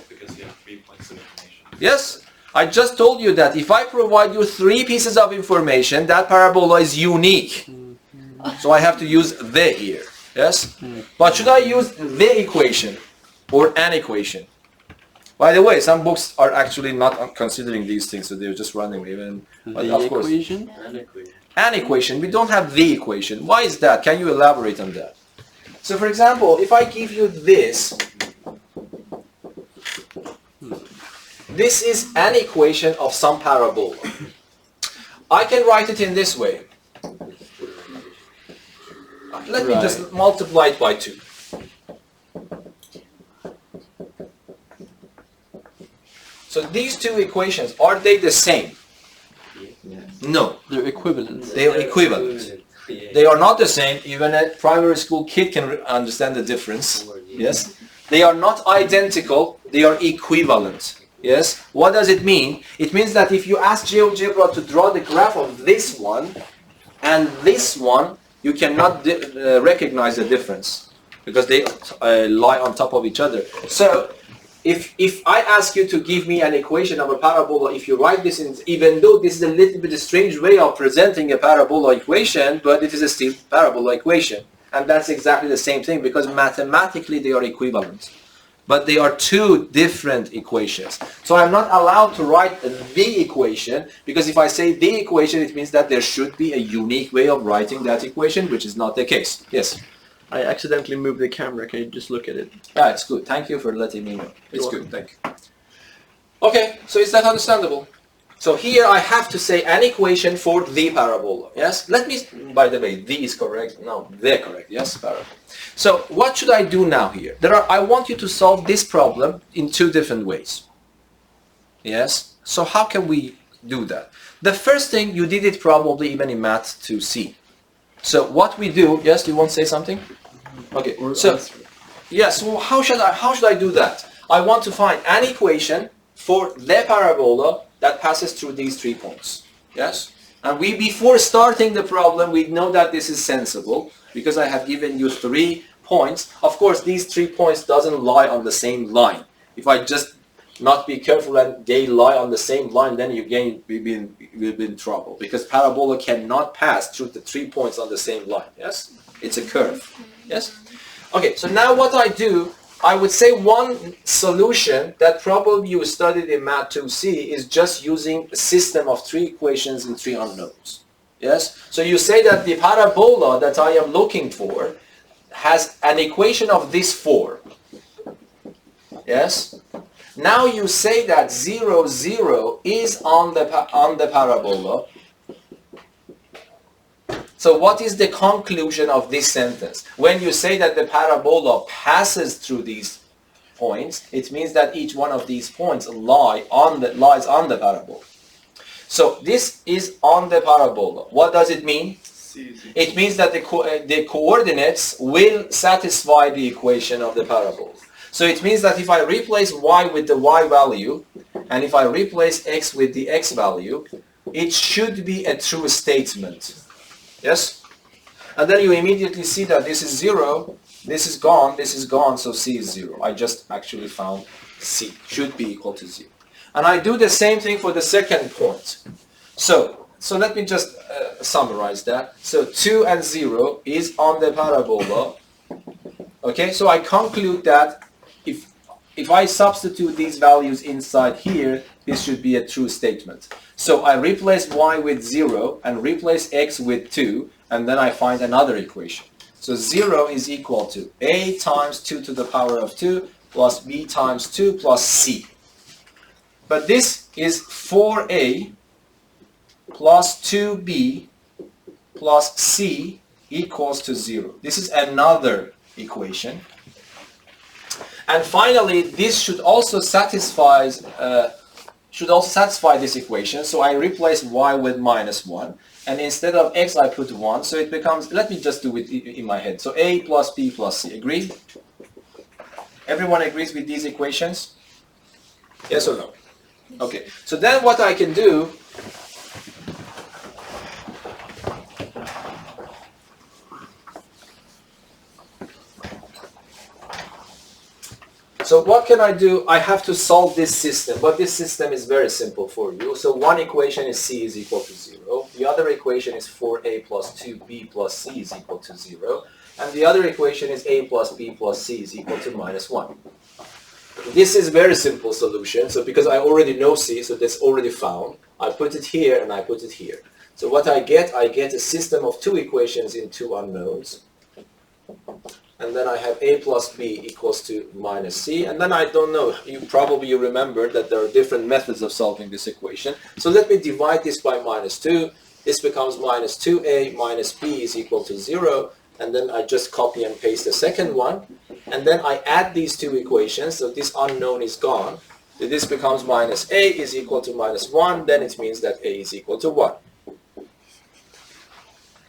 because you have 3 points of information? Yes. I just told you that if I provide you 3 pieces of information, that parabola is unique. So I have to use the here. Yes? But should I use the equation or an equation? By the way, some books are actually not considering these things, so they're just running even. But The of course, equation? An equation. an equation. We don't have the equation. Why is that? Can you elaborate on that? So for example, if I give you this, this is an equation of some parabola. I can write it in this way. Let me just multiply it by 2. So these 2 equations, are they the same? Yes. No, They're equivalent. they are equivalent. Yeah. They are not the same. Even a primary school kid can understand the difference. Yes? They are not identical, they are equivalent. Yes? What does it mean? It means that if you ask GeoGebra to draw the graph of this one and this one, you cannot recognize the difference because they lie on top of each other. So if I ask you to give me an equation of a parabola, if you write this in, even though this is a little bit a strange way of presenting a parabola equation, but it is a still parabola equation. And that's exactly the same thing because mathematically they are equivalent. But they are 2 different equations. So I'm not allowed to write the equation because if I say the equation, it means that there should be a unique way of writing that equation, which is not the case. Yes? I accidentally moved the camera. Can you just look at it? Yeah, it's good. Thank you for letting me know. It's good. Thank you. Okay, so is that understandable? So here I have to say an equation for the parabola. Yes? Let me, by the way, the is correct. No, they're correct. Yes, parabola. So what should I do now here? I want you to solve this problem in 2 different ways. Yes? So how can we do that? The first thing, you did it probably even in Math 2C. So what we do, yes, you want to say something? Okay, so yes, well, how should I do that? I want to find an equation for the parabola that passes through these 3 points. Yes? And before starting the problem, we know that this is sensible because I have given you 3 points. Of course, these 3 points doesn't lie on the same line. If I just not be careful and they lie on the same line, then we'll be in trouble because parabola cannot pass through the 3 points on the same line. Yes? It's a curve. Yes? Okay, so now what I do, I would say one solution that probably you studied in Math 2C is just using a system of 3 equations and 3 unknowns. Yes? So you say that the parabola that I am looking for has an equation of this form. Yes? Now you say that 0, 0 is on the parabola. So what is the conclusion of this sentence? When you say that the parabola passes through these points, it means that each one of these points lies on the parabola. So this is on the parabola. What does it mean? It means that the coordinates will satisfy the equation of the parabola. So it means that if I replace y with the y value, and if I replace x with the x value, it should be a true statement. Yes? And then you immediately see that this is 0, this is gone, so c is 0. I just actually found c should be equal to 0. And I do the same thing for the second point. So let me just summarize that. So 2 and 0 is on the parabola. Okay, so I conclude that if I substitute these values inside here, this should be a true statement. So I replace y with 0 and replace x with 2, and then I find another equation. So 0 is equal to a times 2 to the power of 2 plus b times 2 plus c. But this is 4a plus 2b plus c equals to 0. This is another equation. And finally, this should also satisfy this equation. So I replace y with -1, and instead of x I put 1. So it becomes, let me just do it in my head. So a plus b plus c. Agreed? Everyone agrees with these equations? Yes or no? Okay. So then what I can do, so what can I do? I have to solve this system, but this system is very simple for you. So one equation is c is equal to 0. The other equation is 4a plus 2b plus c is equal to 0. And the other equation is a plus b plus c is equal to minus 1. This is very simple solution. So because I already know c, so that's already found, I put it here and I put it here. So what I get a system of two equations in two unknowns. And then I have a plus b equals to minus c. And then I don't know, you remember that there are different methods of solving this equation. So let me divide this by minus 2. This becomes minus 2a minus b is equal to 0. And then I just copy and paste the second one. And then I add these two equations. So this unknown is gone. So this becomes minus a is equal to minus 1. Then it means that a is equal to 1.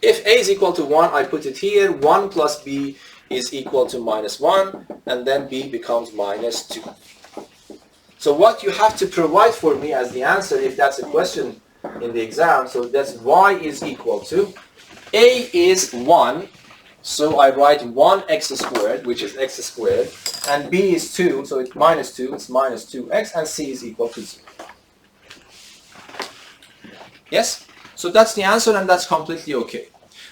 If a is equal to 1, I put it here. 1 plus b is equal to minus 1, and then b becomes minus 2. So what you have to provide for me as the answer, if that's a question in the exam, so that's y is equal to, a is 1, so I write 1x squared, which is x squared, and b is 2, so it's minus 2, it's minus 2x, and c is equal to 0. Yes? So that's the answer, and that's completely okay.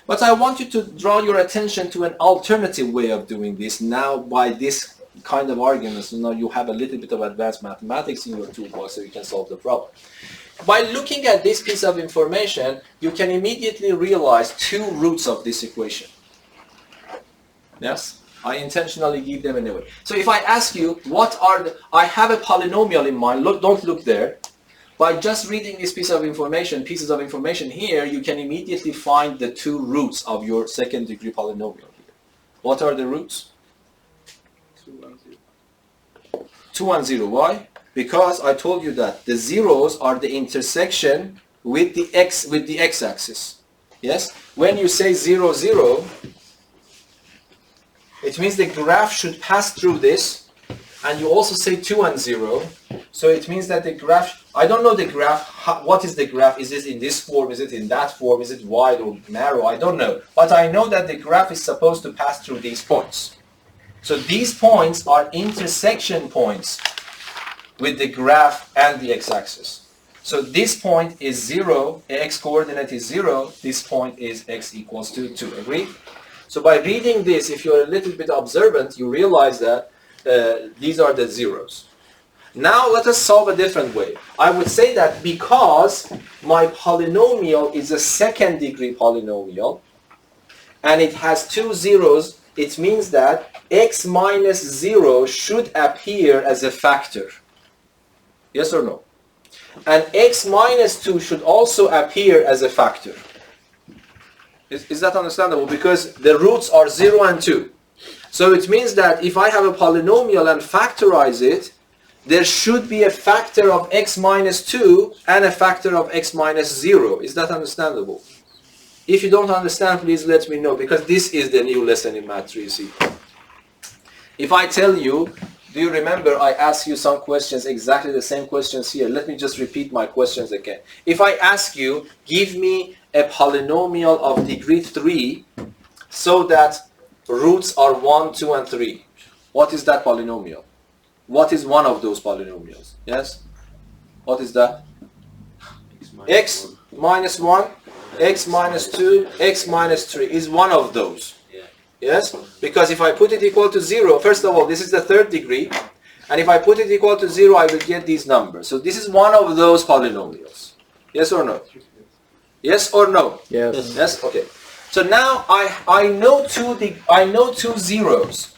But I want you to draw your attention to an alternative way of doing this now by this kind of arguments. So now you have a little bit of advanced mathematics in your toolbox so you can solve the problem. By looking at this piece of information, you can immediately realize two roots of this equation. Yes? I intentionally give them anyway. So if I ask you, I have a polynomial in mind, don't look there. By just reading this pieces of information here, you can immediately find the two roots of your second degree polynomial here. What are the roots? 2 and 0. 2 and 0. Why? Because I told you that the zeros are the intersection with the x-axis. Yes? When you say 0, 0, it means the graph should pass through this. And you also say 2 and 0. So it means that the graph, I don't know the graph, what is the graph? Is it in this form? Is it in that form? Is it wide or narrow? I don't know. But I know that the graph is supposed to pass through these points. So these points are intersection points with the graph and the x-axis. So this point is 0, x coordinate is 0, this point is x equals to 2. Agree? So by reading this, if you're a little bit observant, you realize that these are the zeros. Now let us solve a different way. I would say that because my polynomial is a second degree polynomial and it has two zeros, it means that x minus 0 should appear as a factor. Yes or no? And x minus 2 should also appear as a factor. Is that understandable? Because the roots are 0 and 2. So it means that if I have a polynomial and factorize it, there should be a factor of x minus 2 and a factor of x minus 0. Is that understandable? If you don't understand, please let me know, because this is the new lesson in Math 3C. If I tell you, do you remember I asked you some questions, exactly the same questions here. Let me just repeat my questions again. If I ask you, give me a polynomial of degree 3 so that roots are 1, 2, and 3. What is that polynomial? What is one of those polynomials? Yes? What is that? X minus 1, x minus 2, x minus 3 is one of those. Yes? Because if I put it equal to 0, first of all, this is the third degree. And if I put it equal to 0, I will get these numbers. So this is one of those polynomials. Yes or no? Yes or no? Yes. Yes? Okay. So now I know two zeros.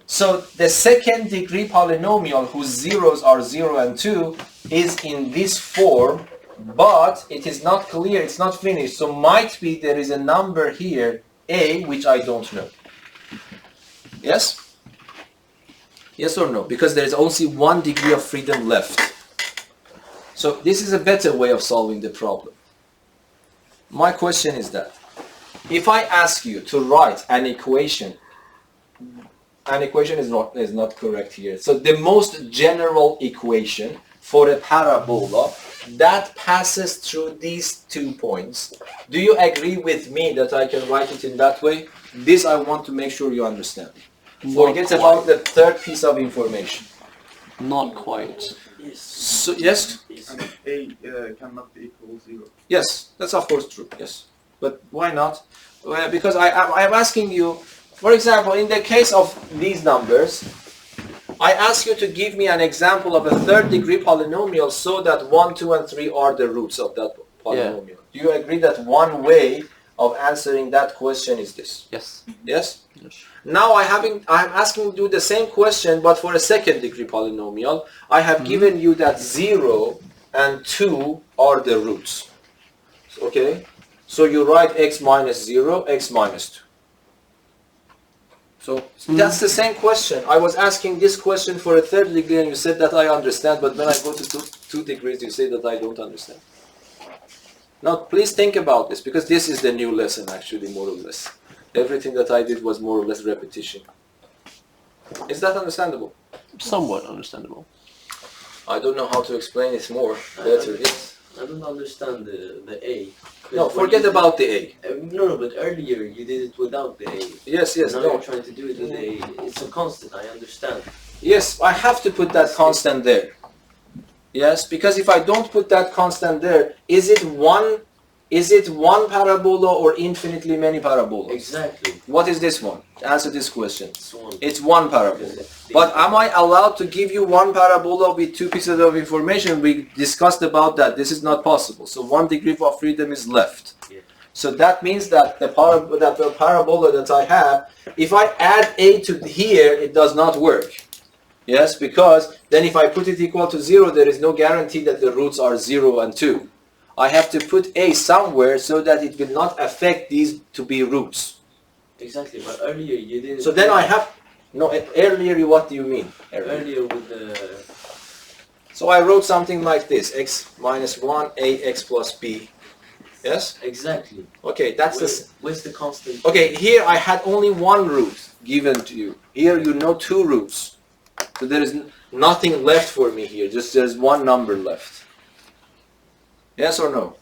So the second degree polynomial whose zeros are 0 and 2 is in this form, but it is not clear, it's not finished. So might be there is a number here, a, which I don't know. Yes? Yes or no? Because there is only one degree of freedom left. So this is a better way of solving the problem. My question is that if I ask you to write an equation is not correct here. So the most general equation for a parabola that passes through these 2 points. Do you agree with me that I can write it in that way? This I want to make sure you understand. Forget about the third piece of information. Not quite. So yes, And A cannot be equal 0. yes, that's of course true. Yes, but why not? Well, because I'm asking you, for example, in the case of these numbers, I ask you to give me an example of a third degree polynomial so that 1, 2, and 3 are the roots of that polynomial. Do you agree that one way of answering that question is this? Yes. Yes? Yes. Now I'm asking you to do the same question but for a second degree polynomial. I have given you that 0 and 2 are the roots. Okay? So you write x minus 0, x minus 2. So that's the same question. I was asking this question for a third degree and you said that I understand, but when I go to two degrees you say that I don't understand. Now please think about this, because this is the new lesson actually, more or less. Everything that I did was more or less repetition. Is that understandable? Somewhat understandable. I don't know how to explain it more better. Yes. I don't understand the A. No, forget about the A. No, but earlier you did it without the A. Yes, yes, Now no. you're trying to do it with the A. It's a constant, I understand. Yes, I have to put that constant there. Yes, because if I don't put that constant there, is it one parabola or infinitely many parabolas? Exactly. What is this one? Answer this question. It's one. It's one parabola. But am I allowed to give you one parabola with two pieces of information? We discussed about that. This is not possible. So 1 degree of freedom is left. Yeah. So that means that the parabola that I have, if I add a to here, it does not work. Yes, because then if I put it equal to 0, there is no guarantee that the roots are 0 and 2. I have to put a somewhere so that it will not affect these to be roots. Exactly, but earlier you didn't. So then I have, no, earlier, what do you mean? Earlier with the. So I wrote something like this, x minus 1, ax plus b. Yes? Exactly. Okay, that's the... Where's the constant? Okay, here I had only one root given to you. Here you know 2 roots. So there is nothing left for me here, just there's one number left. Yes or no?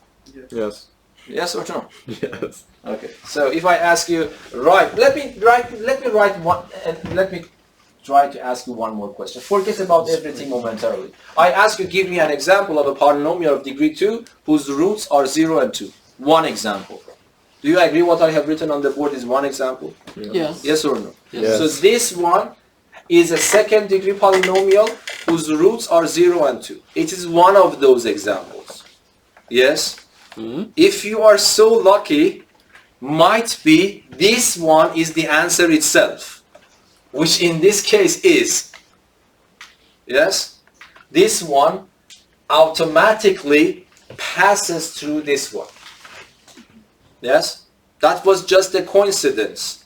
Yes. Yes or no? Yes. Okay. So if I ask you, let me try to ask you one more question. Forget about everything momentarily. I ask you, give me an example of a polynomial of degree 2 whose roots are 0 and 2. One example. Do you agree what I have written on the board is one example? Yes. Yes or no? Yes. So this one is a second degree polynomial whose roots are 0 and 2. It is one of those examples. Yes? If you are so lucky, might be this one is the answer itself, which in this case is. Yes? This one automatically passes through this one. Yes? That was just a coincidence.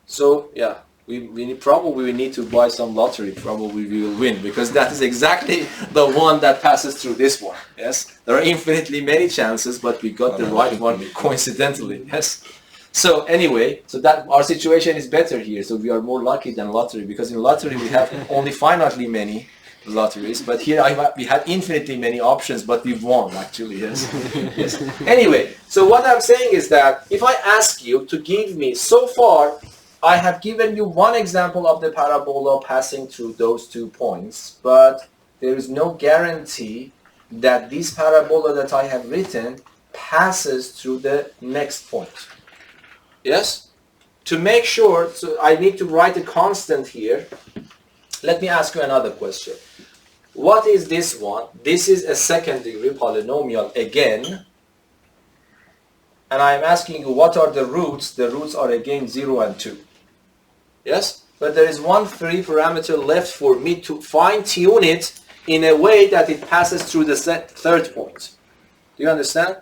So, yeah. We probably need to buy some lottery. Probably we will win, because that is exactly the one that passes through this one. Yes, there are infinitely many chances, but we got the right one coincidentally. Yes. So anyway, so that our situation is better here. So we are more lucky than lottery, because in lottery we have only finitely many lotteries, but here we had infinitely many options, but we won actually. Yes. Yes. Anyway, so what I'm saying is that if I ask you to give me so far. I have given you one example of the parabola passing through those 2 points, but there is no guarantee that this parabola that I have written passes through the next point. Yes? To make sure, so I need to write a constant here. Let me ask you another question. What is this one? This is a second degree polynomial again. And I'm asking you, what are the roots? The roots are again 0 and 2. Yes? But there is one free parameter left for me to fine-tune it in a way that it passes through the third point. Do you understand?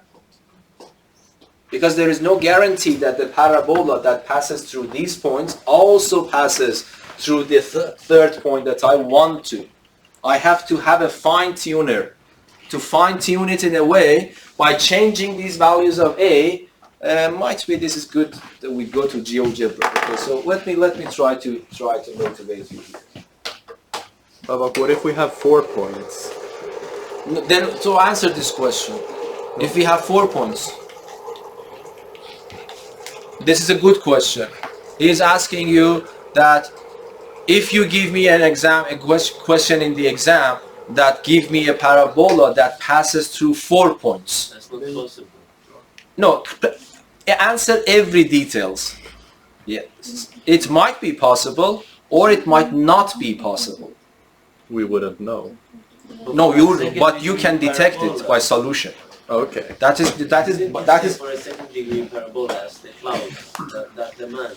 Because there is no guarantee that the parabola that passes through these points also passes through the third point that I want to. I have to have a fine-tuner to fine-tune it in a way by changing these values of a. Might be this is good that we go to GeoGebra. Okay, so let me try to motivate you here. But what if we have 4 points? Then to answer this question, if we have 4 points, this is a good question. He is asking you that if you give me an exam, a question in the exam that give me a parabola that passes through 4 points. That's not possible. No, answer every details. Yes, it might be possible or it might not be possible. We wouldn't know. No, but you can detect it by solution. Okay. That is For a second degree parabola as the cloud, the man.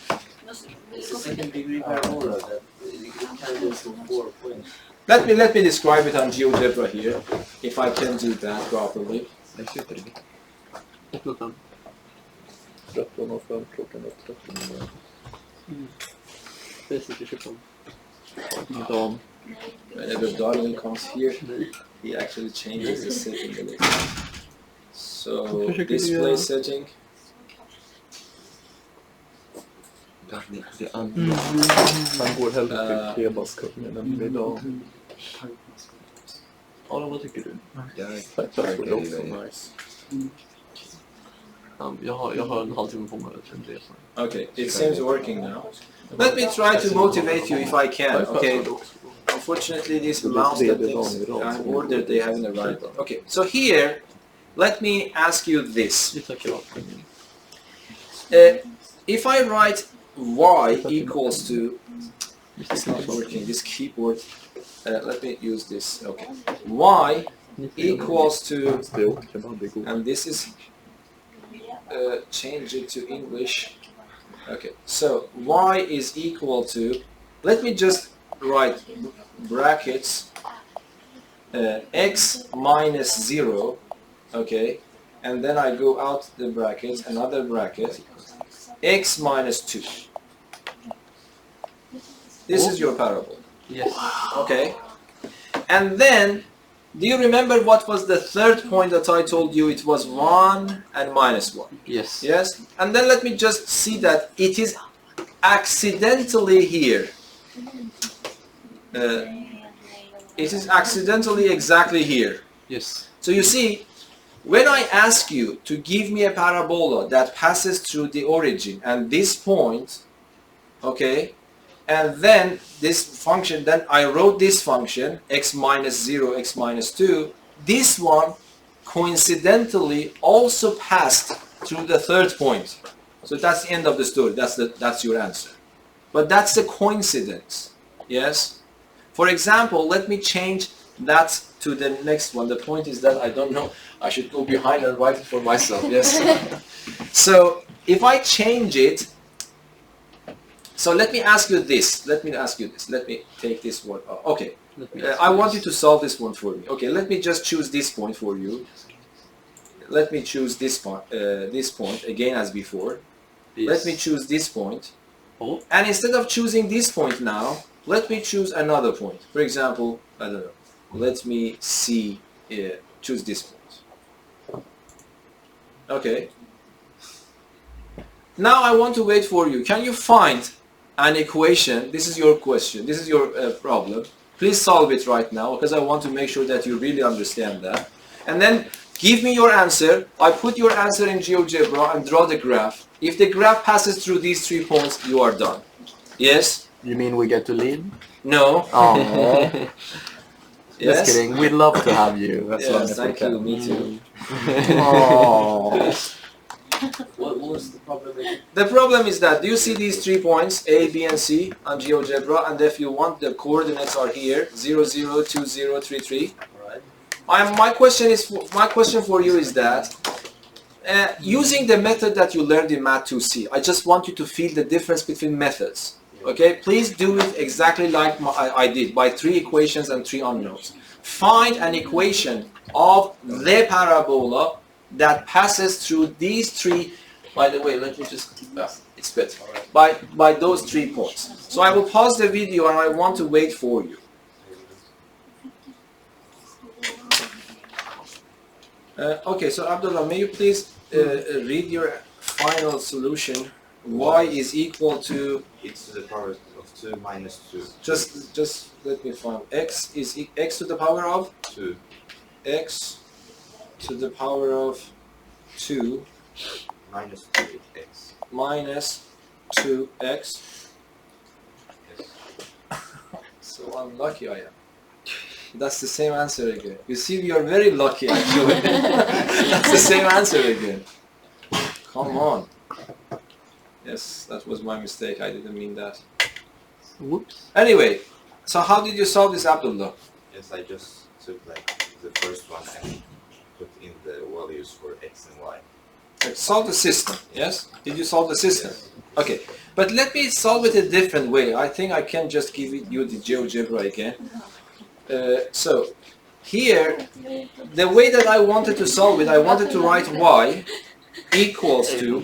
It's a second degree parabola that it can go to 4 points. Let me describe it on GeoGebra here, if I can do that properly. Jag sitter i klockan 13:05, klockan är 13:00. Det sitter i kyppan. Dan. Whenever Darwin comes here, he actually changes the setting a little. So display setting. Han går hellre till kebabskungen än idag. Ja, vad tycker du? Tack också, nice. Jag har en halvtimme på mig till det. Okay, it seems working now. Let me try to motivate you if I can. Okay. Unfortunately, these mouse things I ordered, they haven't arrived. Okay, so here, let me ask you this. If I write y equals to, it's not working, this keyboard, let me use this, okay. Y equals to, and this is, change it to English. Okay, so y is equal to, let me just write brackets, x minus 0, okay, and then I go out the brackets, another bracket, x minus 2. This is your parabola. Yes. Okay. And then, do you remember what was the third point that I told you? It was 1 and minus 1. Yes. Yes? And then let me just see that it is accidentally here. It is accidentally exactly here. Yes. So you see, when I ask you to give me a parabola that passes through the origin and this point, okay, and then this function, then I wrote this function, x minus 0, x minus 2, this one coincidentally also passed through the third point. So that's the end of the story, that's your answer. But that's a coincidence, yes? For example, let me change that to the next one. The point is that I don't know, I should go behind and write it for myself, yes? So if I change it, so let me ask you this, let me take this one, okay. I want you to solve this one for me. Okay, let me just choose this point for you. Let me choose this point again as before. Yes. Let me choose this point. Oh. And instead of choosing this point now, let me choose another point. For example, I don't know, let me see, choose this point. Okay. Now I want to wait for you. Can you find an equation? This is your question. This is your problem. Please solve it right now because I want to make sure that you really understand that. And then give me your answer. I put your answer in GeoGebra and draw the graph. If the graph passes through these 3 points, you are done. Yes? You mean we get to leave? No? Oh. Yes? Just kidding. We'd love to have you. As long Yes, as we thank can. you. Me too. Oh. What was the problem again? The problem is that, do you see these 3 points, A, B, and C on GeoGebra? And if you want, the coordinates are here, 0, 0, 2, 0, 3, 3. Alright. My question for you is that, using the method that you learned in Math 2C, I just want you to feel the difference between methods. Okay, please do it exactly like I did, by 3 equations and 3 unknowns. Find an equation of the parabola that passes through these 3, by the way, let me just, it's better, by those 3 points. So I will pause the video and I want to wait for you. Okay, so Abdullah, may you please read your final solution? Y is equal to, It's to the power of 2 minus 2. just let me find, x is x to the power of 2 x to the power of 2 minus 2x. minus 2x. Yes. So unlucky I am. That's the same answer again. You see, we are very lucky actually. That's the same answer again. Come on. Yes, that was my mistake. I didn't mean that. Whoops. Anyway, so how did you solve this, Abdullah? Yes, I just took like the first one and put in the values for x and y. Solve the system, yes? Did you solve the system? Okay, but let me solve it a different way. I think I can just give you the GeoGebra again. So, here, the way that I wanted to solve it, I wanted to write y equals to,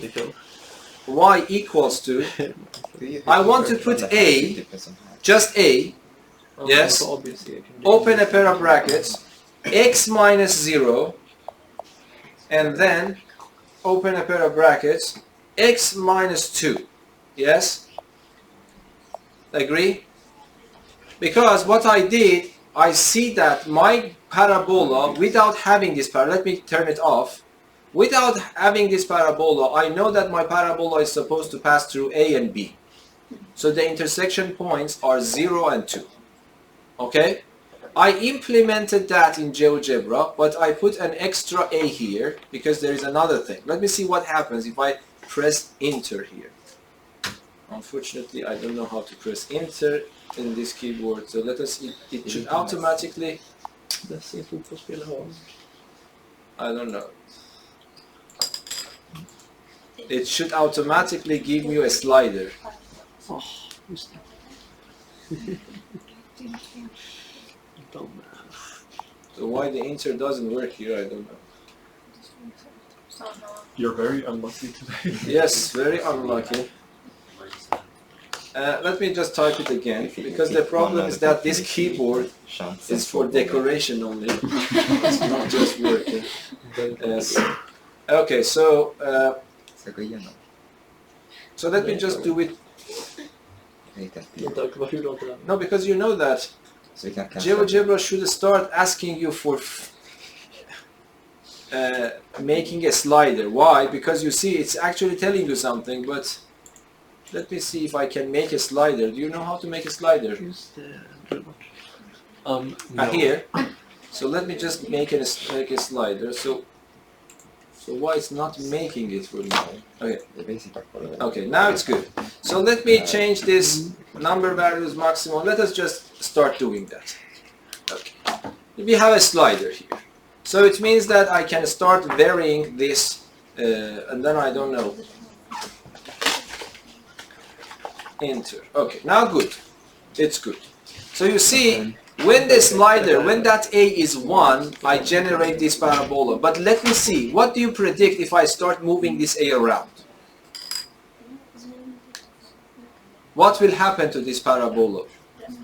I want to put a, just a, yes, open a pair of brackets, x minus 0, and then open a pair of brackets, x minus 2, yes? Agree? Because what I did, I see that my parabola, without having this parabola, let me turn it off. Without having this parabola, I know that my parabola is supposed to pass through A and B. So the intersection points are 0 and 2. Okay? I implemented that in GeoGebra, but I put an extra A here because there is another thing. Let me see what happens if I press enter here. Unfortunately, I don't know how to press enter in this keyboard, so let us, it should automatically, I don't know. It should automatically give you a slider. Oh, just So why the enter doesn't work here, I don't know. You're very unlucky today. Yes, very unlucky. Let me just type it again, because the problem is that this keyboard is for decoration only. It's not just working. Yes. Okay, so let me just do it. No, because you know that GeoGebra should start asking you for making a slider. Why? Because you see, it's actually telling you something, but let me see if I can make a slider. Do you know how to make a slider? No. Here. So let me just make a slider. So why it's not making it for me? Okay. Okay, now it's good. So let me change this number values maximum. Let us just start doing that. Okay. We have a slider here. So it means that I can start varying this, and then I don't know. Enter. Okay, now good. It's good. So you see, when the slider, when that A is 1, I generate this parabola. But let me see, what do you predict if I start moving this A around? What will happen to this parabola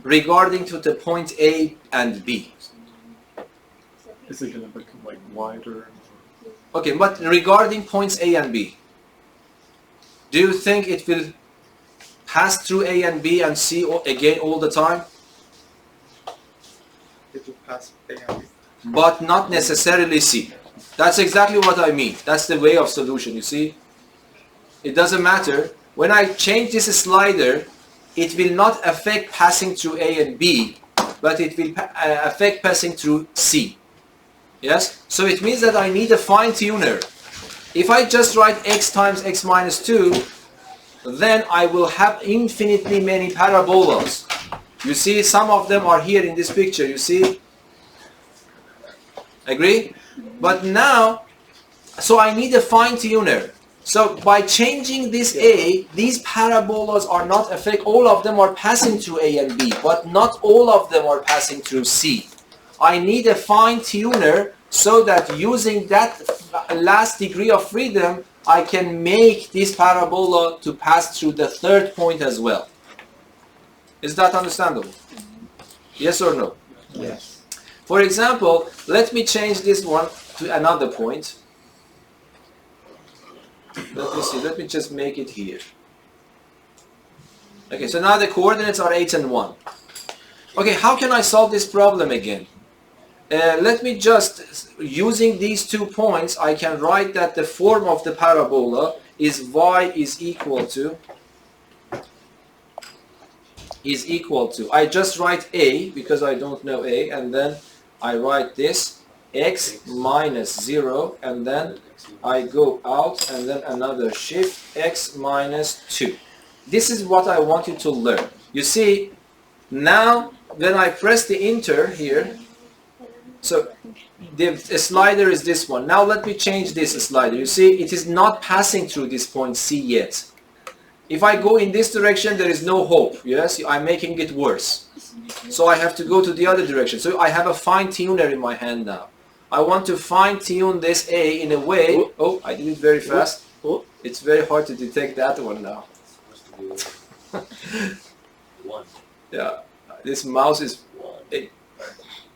regarding to the point A and B? Is it going to become like wider? Okay, but regarding points A and B, do you think it will pass through A and B and C again all the time? It will pass A and B. But not necessarily C. That's exactly what I mean. That's the way of solution, you see? It doesn't matter. When I change this slider, it will not affect passing through A and B, but it will affect passing through C. Yes? So it means that I need a fine-tuner. If I just write x times x minus 2, then I will have infinitely many parabolas. You see, some of them are here in this picture, you see? Agree? But now, so I need a fine-tuner. So by changing this A, these parabolas are not affect, all of them are passing through A and B, but not all of them are passing through C. I need a fine-tuner so that using that last degree of freedom, I can make this parabola to pass through the third point as well. Is that understandable? Yes or no? Yes. For example, let me change this one to another point. Let me see, let me just make it here. Okay, so now the coordinates are 8 and 1. Okay, how can I solve this problem again? Let me just, using these 2 points, I can write that the form of the parabola is y is equal to is equal to, I just write a because I don't know a, and then I write this x minus 0, and then I go out, and then another shift x minus 2. This is what I want you to learn. You see, now when I press the enter here, so the slider is this one. Now let me change this slider. You see, it is not passing through this point C yet. If I go in this direction, there is no hope. Yes, I'm making it worse. So I have to go to the other direction. So I have a fine tuner in my hand now. I want to fine tune this A in a way. Oh, I did it very fast. It's very hard to detect that one now. One. Yeah, this mouse is.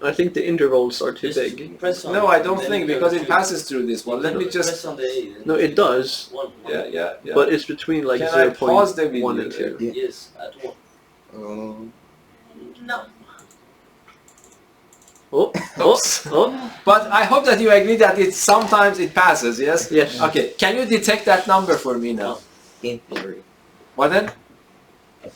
I think the intervals are too big. Press on. No, I don't Then think, go because to- it passes through this one. Let me just. Press on the A. then No, it does, One. Yeah. but it's between like Can I pause the 0.1 video and there? 2. Yes, at one. No. Oh. But I hope that you agree that sometimes it passes. Yes. Yes. Okay. Can you detect that number for me now? In theory. What then?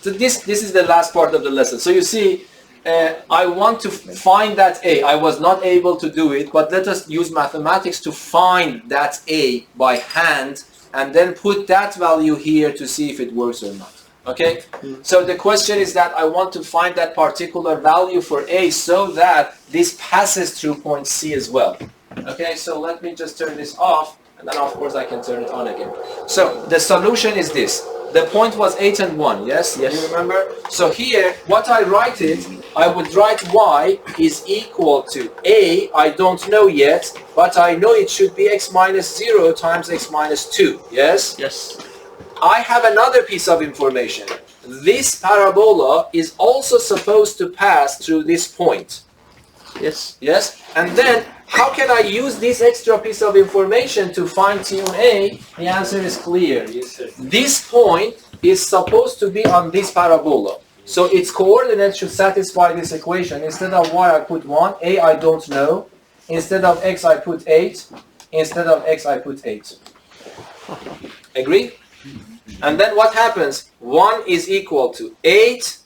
So this is the last part of the lesson. So you see, I want to find that A. I was not able to do it, but let us use mathematics to find that A by hand, and then put that value here to see if it works or not. Okay? So the question is that I want to find that particular value for A so that this passes through point C as well. Okay, so let me just turn this off, and then of course I can turn it on again. So the solution is this. The point was 8 and 1, yes? Yes. You remember? So here, what I write it, I would write y is equal to A, I don't know yet, but I know it should be x minus 0 times x minus 2, yes? Yes. I have another piece of information. This parabola is also supposed to pass through this point. Yes. Yes? And then, how can I use this extra piece of information to fine-tune A? The answer is clear. Yes, sir. This point is supposed to be on this parabola. So its coordinates should satisfy this equation. Instead of y, I put 1. A, I don't know. Instead of x, I put 8. Instead of x, I put 8. Agree? And then what happens? 1 is equal to 8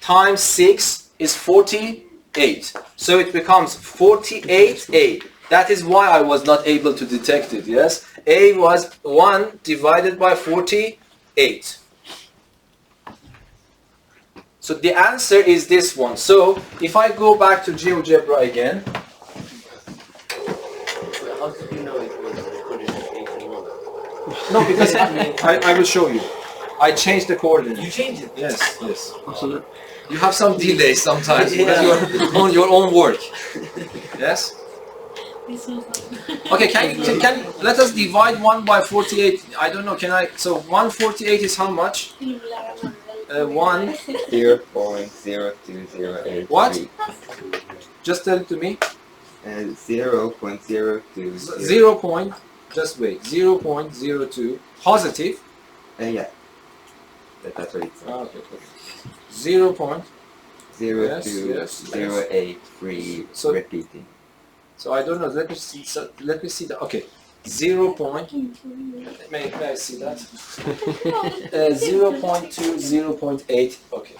times 6 is 48. So it becomes 48A. That is why I was not able to detect it, yes? A was 1 divided by 48. So the answer is this one. So if I go back to GeoGebra again, How did you know it was recorded at 8 and 1? no, because I will show you. I changed the coordinate. You changed it. Yes, yes. So You have some delay sometimes because Yeah. you're on your own work. Yes? Okay, can let us divide 1 by 48. I don't know, can I? So 148 is how much? 1. 0.0208. What? Just tell it to me. 0.02. 0 point, just wait, 0.02. Positive. Yeah. That's what it says. Okay. 0 point. 0.0208 So- repeating. So I don't know. Let me see. So let me see that. Okay. 0 point. May I see that? 0.2, 0.8. Okay.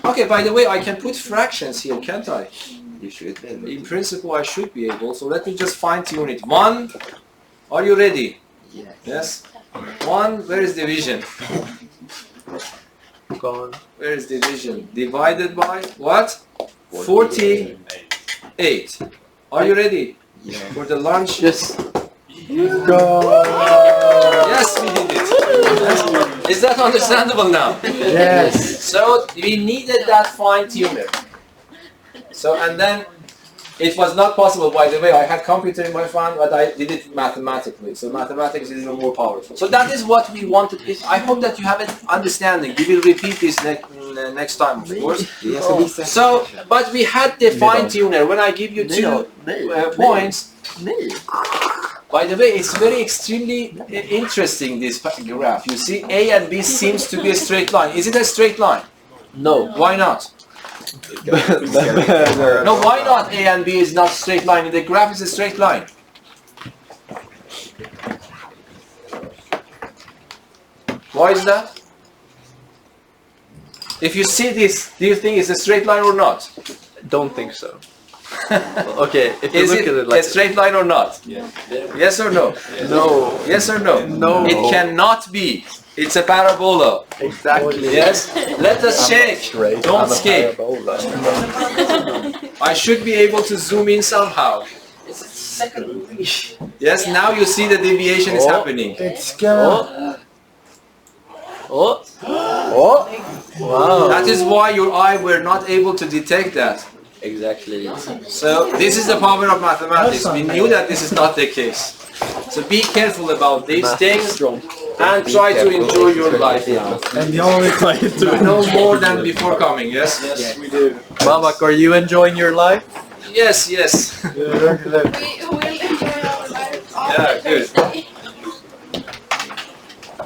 Okay. By the way, I can put fractions here, can't I? You should then. In principle, I should be able. So let me just fine tune it. 1. Are you ready? Yeah. Yes. 1. Where is division? gone. Where is division? Divided by what? 48. Are you ready Yeah. for the lunch? Yes. Yes, we did it. Is that understandable now? Yes. So we needed that fine tuner. So and then it was not possible, by the way. I had computer in my phone, but I did it mathematically. So mathematics is even more powerful. So that is what we wanted. I hope that you have an understanding. We will repeat this next time, of course. So, but we had the fine tuner. When I give you 2 points. By the way, it's very extremely interesting, this graph. You see, A and B seems to be a straight line. Is it a straight line? No. Why not? No, why not A and B is not straight line? The graph is a straight line. Why is that? If you see this, do you think it's a straight line or not? Don't think so. Okay, if you Is look it at it a like straight line or not? Yes or no? no, Yes or no? No. It cannot be. It's a parabola. exactly. Yes? Let us check. Don't skip. I should be able to zoom in somehow. It's a second degree. Yes, now you see the deviation is happening. It's gonna. Oh, Oh! wow. That is why your eye were not able to detect that. Exactly. So this is the power of mathematics. We knew that this is not the case. So be careful about these things and try to enjoy your life now. And the only way You know more than before coming, yes? Yes, we do. Babak, are you enjoying your life? Yes, yes. to. We will enjoy our life Yeah, good. after Thursday.